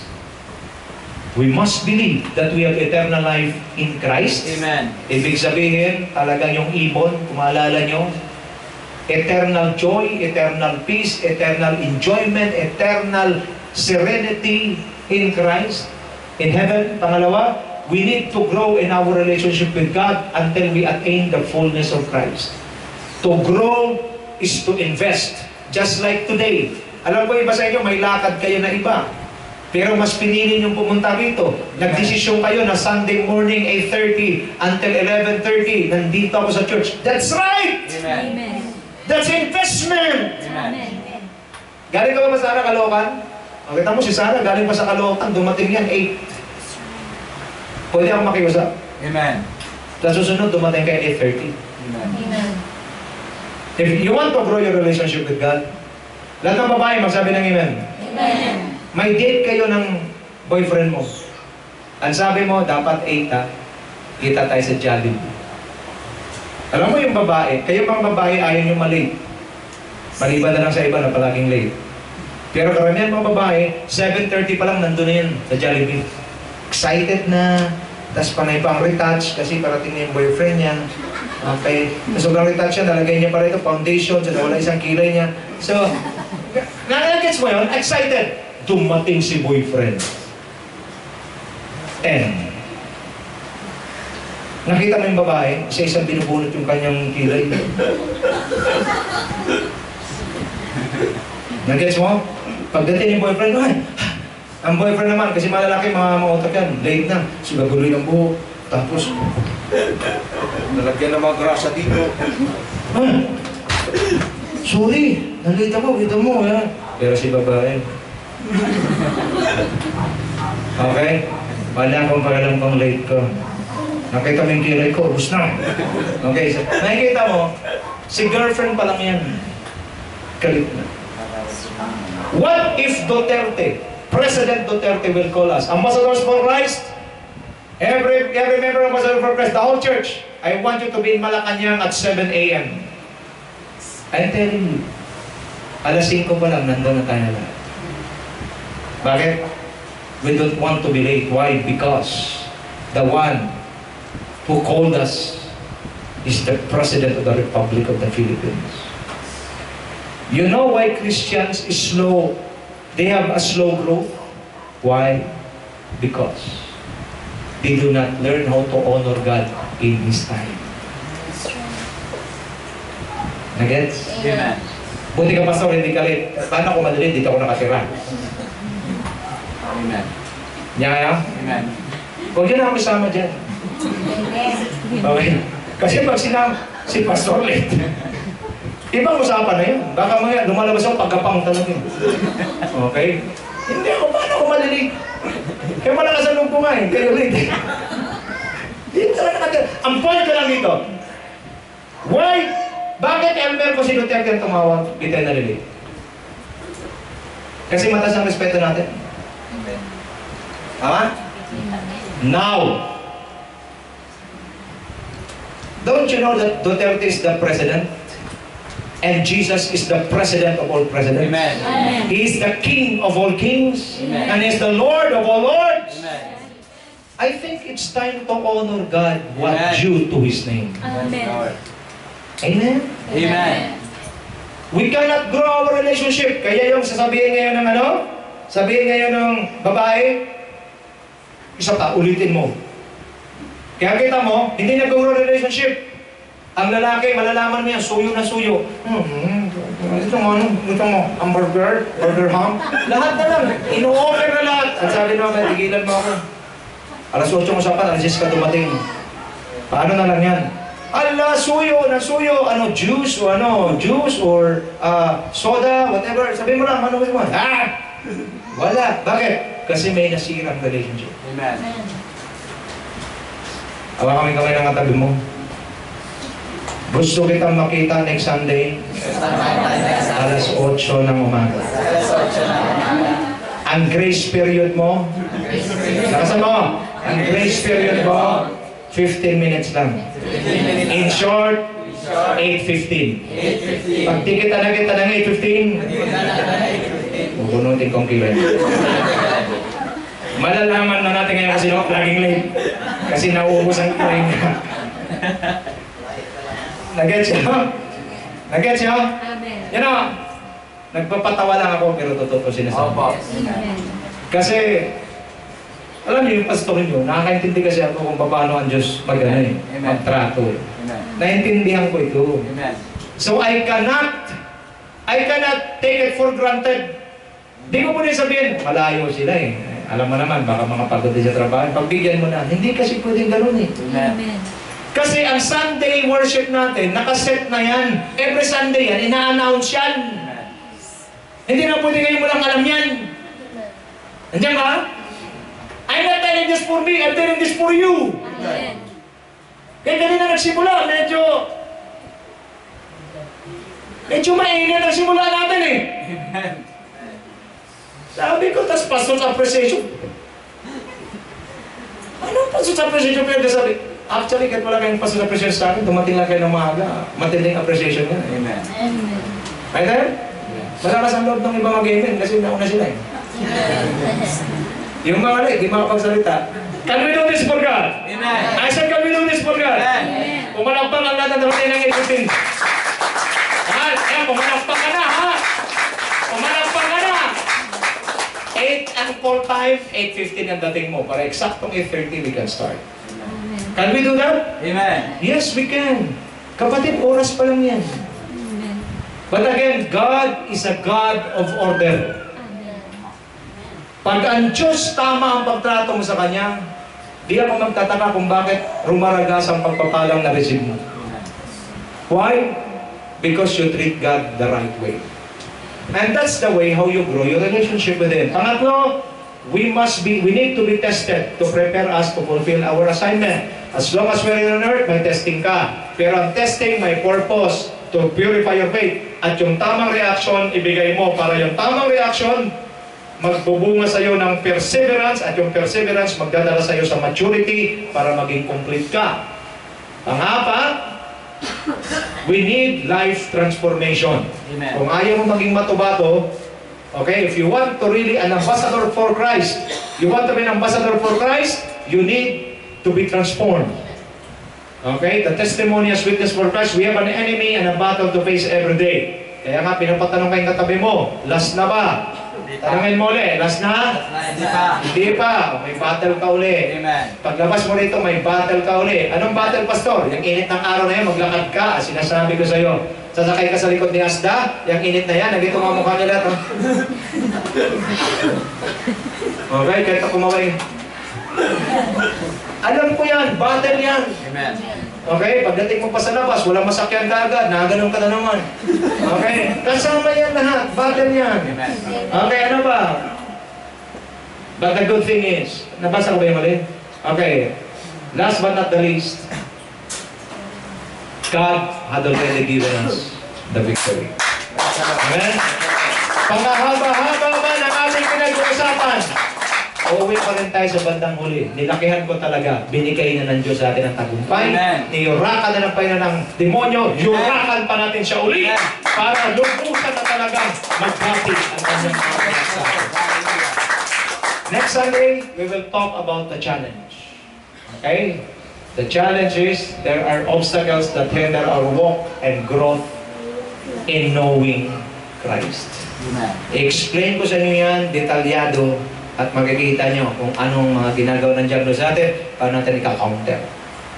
we must believe that we have eternal life in Christ. Amen. Ibig sabihin, talagang yung ibon, kung maalala nyo, eternal joy, eternal peace, eternal enjoyment, eternal serenity in Christ, in heaven. Pangalawa, we need to grow in our relationship with God until we attain the fullness of Christ. To grow is to invest. Just like today. Alam ko iba sa inyo, may lakad kayo na iba. Pero mas pinili niyong pumunta rito. Nagdesisyon kayo na Sunday morning 8:30 until 11:30 nandito ako sa church. That's right! Amen. Amen. That's investment! Amen. Amen. Galing ka ba ba Sarah, Caloocan? Kita mo si Sarah, galing pa sa Caloocan, dumating yan 8. Pwede ako makiusap? Amen. Sa susunod, dumating kayo 8:30. Amen. Amen. If you want to grow your relationship with God, lahat ng babae, magsabi ng amen. Amen. May date kayo ng boyfriend mo. Ang sabi mo, dapat 8 ha. Kita tayo sa Jollibee. Alam mo yung babae, kayo mga babae ayaw nyo malate. Maliban na lang sa iba na palaging late. Pero karamihan mga babae, 7:30 pa lang nandun na yan sa Jollibee. Excited na, tas panay pang retouch kasi parating na yung boyfriend niya. Okay. So, sobrang retouch siya, nalagay niya pa rito, foundation, so wala isang kilay niya. So, nakagets mo yun? Excited. Dumating si boyfriend. And, nakita mo yung babae, isa-isang binubunot yung kanyang kilay. Nagets mo? Pagdating yung boyfriend, ay, ang boyfriend naman, kasi malalaki mga utak yan, late na, sugaguloy ng buhok, tapos, nalagyan ng mga grasa dito. Ah, sorry, nalita mo, kita mo, ha? Pero si babae. Okay? Wala akong pagalang pang late ko. Nakita mo yung kilay ko, ubus na. Okay, so, nakikita mo, si girlfriend pa lang yan. Galit na. What if Duterte, President Duterte will call us, Ambassadors for Christ, every member of Ambassadors for Christ, the whole church, I want you to be in Malacanang at 7 a.m. I'm telling you, alas 5 pa lang, nandun na tayo na lahat. Bakit? We don't want to be late. Why? Because the one who called us is the President of the Republic of the Philippines. You know why Christians is slow? They have a slow growth. Why? Because they do not learn how to honor God in His time. Nagets? Amen. Buti ka pastor, hindi ka late. Paano ako madali? Dito ako nakatira. Amen. Nyaya? Amen. Huwag yun ako isama dyan. Amen. Okay? Kasi pag sinama si pastor late, ibang usapan na yun. Baka mga lumalabas ako pagkapang talaga yun. Okay? Hindi ako, paano ako madali? Kaya malakas ang lumpo nga eh, kayo late. Hindi talaga natin. Ang point ko lang dito, why? Bakit Elmer ko si Duterte ang tumawag? Di tayo nalilate. Kasi mataas ang respeto natin. Amen. Tama? Now, don't you know that Duterte is the president? And Jesus is the president of all presidents. Amen. Amen. He is the king of all kings. Amen. And He is the Lord of all lords. Amen. I think it's time to honor God what Amen. due to His name. Amen. Amen? Amen. We cannot grow our relationship. Kaya yung sasabihin ngayon ng ano? Sabihin ngayon ng babae, isa pa, ulitin mo. Kaya kita mo, hindi nag-grow relationship. Ang lalaki, malalaman mo yan, suyo na suyo. Ito mo, hamburger, burger ham. Lahat na lang, ino-offer na lahat. At sabi naman, tigilan mo ako. Alas 8 mo sa alas 10 ka dumating. Paano na lang yan? Ala, suyo, na suyo, ano, juice, o ano, juice, or soda, whatever. Sabi mo lang, ano mo? Ah! Wala. Bakit? Kasi may nasirang relationship. Amen. Awa kami kamay ng katabi mo. Gusto kitang makita next Sunday, alas 8 ng umaga. Ang grace period mo, nakasama mo, ang grace period mo, 15 minutes lang. In short, Short. 8:15. 8:15. Pag ticket na kita ng 8:15, bubunutin kong kilay. Malalaman na natin ngayon kasi laging late. Kasi nauubos ang kilay niya. Nag-gets nyo? Nag-gets nyo? Amen. You know, nagpapatawa lang ako pero totoo ko sinasabi. Opo. Amen. Kasi, alam niyo yung pastor niyo, nakakaintindi kasi ako kung paano ang Diyos Amen. magtrato. Amen. Naintindihan ko ito. Amen. So I cannot take it for granted. Di ko pwede sabihin, malayo sila eh. Alam mo naman, baka mga pagod din sa trabaho, pagbigyan mo na. Hindi kasi pwedeng ganun eh. Amen. Amen. Kasi ang Sunday worship natin, nakaset na yan. Every Sunday yan, ina-announce yan. Amen. Hindi na pwede kayo mo lang alam yan. Nandiyan ka? I'm not telling this for me, I'm telling this for you. Amen. Kaya kanina nagsimula, medyo mainit ang simula natin eh. Amen. Sabi ko, tas pastor's appreciation. Anong pastor's appreciation pero sabi? Actually, kahit wala kayong pastor's appreciation sa akin, dumating lang kayo ng maaga. Matinding appreciation yan. Amen. Amen. Right there? Malakas ang loob ng ibang mag-amen kasi nauna sila eh. Yung mga di makapagsalita. Can we do this for God? Amen. I said, can we do this for God? Amen. Pumalakpak ang lahat ng damatay ng 8:15. Pumalakpak ka na, ha? Pumalakpak ka na! 8 ang call time, 8:15 ang dating mo. Para eksaktong 8:30, we can start. Amen. Can we do that? Amen. Yes, we can. Kapatid, oras pa lang yan. Amen. But again, God is a God of order. Amen. Pag ang Diyos tama ang pagtrato mo sa Kanya, di ako magtataka kung bakit rumaragas ang pagpapalang na-receive mo. Why? Because you treat God the right way. And that's the way how you grow your relationship with Him. Pangatlo, we need to be tested to prepare us to fulfill our assignment. As long as we're on earth, may testing ka. Pero ang testing may purpose to purify your faith. At yung tamang reaction, ibigay mo para yung tamang reaction, magbubunga sa iyo ng perseverance at yung perseverance magdadala sa iyo sa maturity para maging complete ka. Pang-apat, we need life transformation. Amen. Kung ayaw mo maging matubato, okay, if you want to really an ambassador for Christ, you want to be an ambassador for Christ, you need to be transformed. Okay, the testimony as witness for Christ, we have an enemy and a battle to face every day. Kaya nga, pinapatanong kayong katabi mo, last na ba? Tanungin mo ulit, last na? Hindi pa. Hindi pa. May battle ka uli. Amen. Paglabas mo rito, may battle ka uli. Anong battle, Pastor? Yung init ng araw na yan, maglakad ka. Sinasabi ko sa iyo. Sasakay ka sa likod ni Asda, yung init na yan, nandito mga mukha nila. Okay, kahit ako kumaway. Alam ko yan, battle yan. Amen. Okay, pagdating mo pa sa labas, walang masakyan ka agad, naganon ka na naman. Okay, kasama yan lahat, battle yan. Amen. Okay, ano ba? But the good thing is, nabasa ko ba yung mali? Okay, last but not the least, God had already given us the victory. Amen? Pangahaba-haba ba ng ating pinag-uusapan? Uuwi pa rin tayo sa bandang huli. Nilakihan ko talaga. Binigay na ng Diyos sa atin ang tagumpay. Amen. Niyurakan na ng paina ng demonyo. Yurakan pa natin siya uli. Amen. Para lubusan na talagang magbati ang kanyang mga pinagsabi. Next Sunday, we will talk about the challenge. Okay? The challenge is, there are obstacles that hinder our walk and growth in knowing Christ. Amen. I-explain ko sa inyo yan, detalyado, at makikita nyo kung anong mga ginagawa ng diablo sa atin, paano natin ika-counter.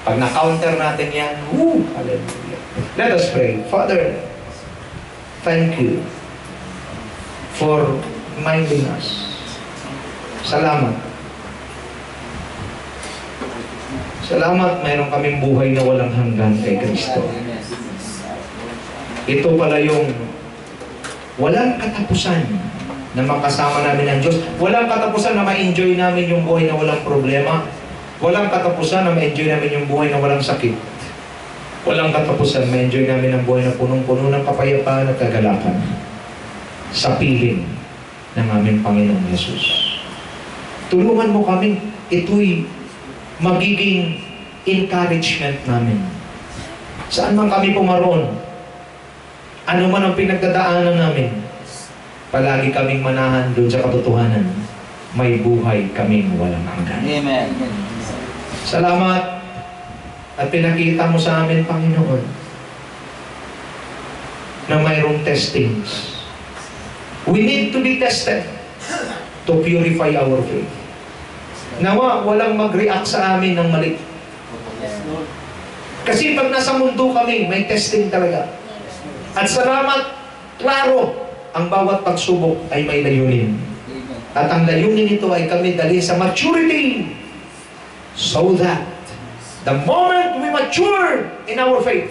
Pag na-counter natin yan, woo! Hallelujah. Let us pray. Father, thank you for reminding us. Salamat. Salamat, mayroon kaming buhay na walang hanggan kay Kristo. Ito pala yung walang katapusan na makasama namin ang Diyos. Walang katapusan na ma-enjoy namin yung buhay na walang problema. Walang katapusan na ma-enjoy namin yung buhay na walang sakit. Walang katapusan ma-enjoy namin ang buhay na punong-puno ng kapayapaan at kagalakan sa piling ng aming Panginoong Yesus. Tulungan mo kami. Ito'y magiging encouragement namin Saan man kami pumaroon, ano man ang pinagdadaanan namin, palagi kaming manahan doon sa katotohanan. May buhay kaming walang hanggan. Amen. Salamat at pinakita mo sa amin, Panginoon, na mayroong testings. We need to be tested to purify our faith. Nawa, walang mag-react sa amin ng mali. Kasi pag nasa mundo kami, may testing talaga. At salamat, klaro, ang bawat pagsubok ay may layunin. At ang layunin nito ay kami dali sa maturity, so that the moment we mature in our faith,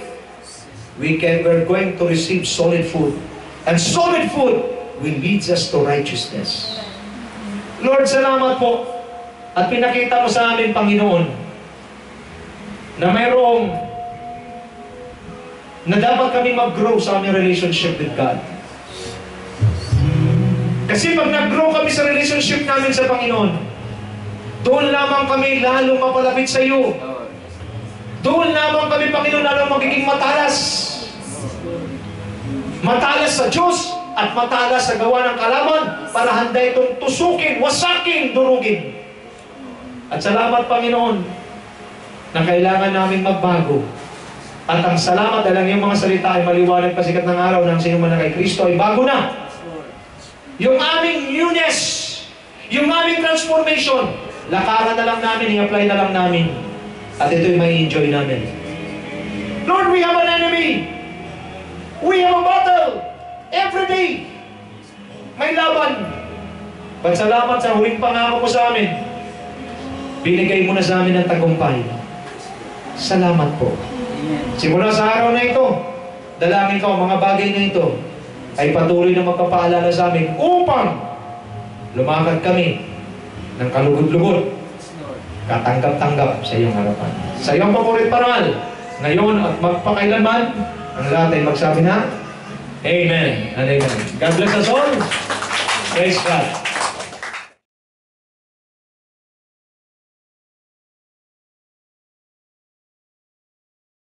we're going to receive solid food. And solid food will lead us to righteousness. Lord, salamat po. At pinakita mo sa amin, Panginoon, na mayroong na dapat kami mag-grow sa aming relationship with God. Kasi pag nag-grow kami sa relationship namin sa Panginoon, doon lamang kami lalo mapalapit sa iyo. Doon lamang kami, Panginoon, lalo magiging matalas. Matalas sa Diyos at matalas sa gawa ng kalaban para handa itong tusukin, wasakin, durugin. At salamat, Panginoon, na kailangan namin magbago. At ang salamat dahil ang iyong mga salita ay maliwanag pasikat ng araw ng sino man na kay Kristo ay bago na. Yung aming newness, yung aming transformation, lakaran na lang namin, i-apply na lang namin. At ito'y may enjoy namin. Lord, we have an enemy. We have a battle. Every day. May laban. Pagsalamat sa huling pangako mo sa amin. Binigay mo na sa amin ang tagumpay. Salamat po. Simula sa araw na ito, dalangin ko, mga bagay na ito ay patuloy na magpapaalala sa amin upang lumakad kami ng kalugod-lugod, katanggap-tanggap sa iyong harapan. Sa iyong paborit parangal, ngayon at magpakailanman, ang lahat ay magsabi na, Amen and Amen. God bless us all. Praise God.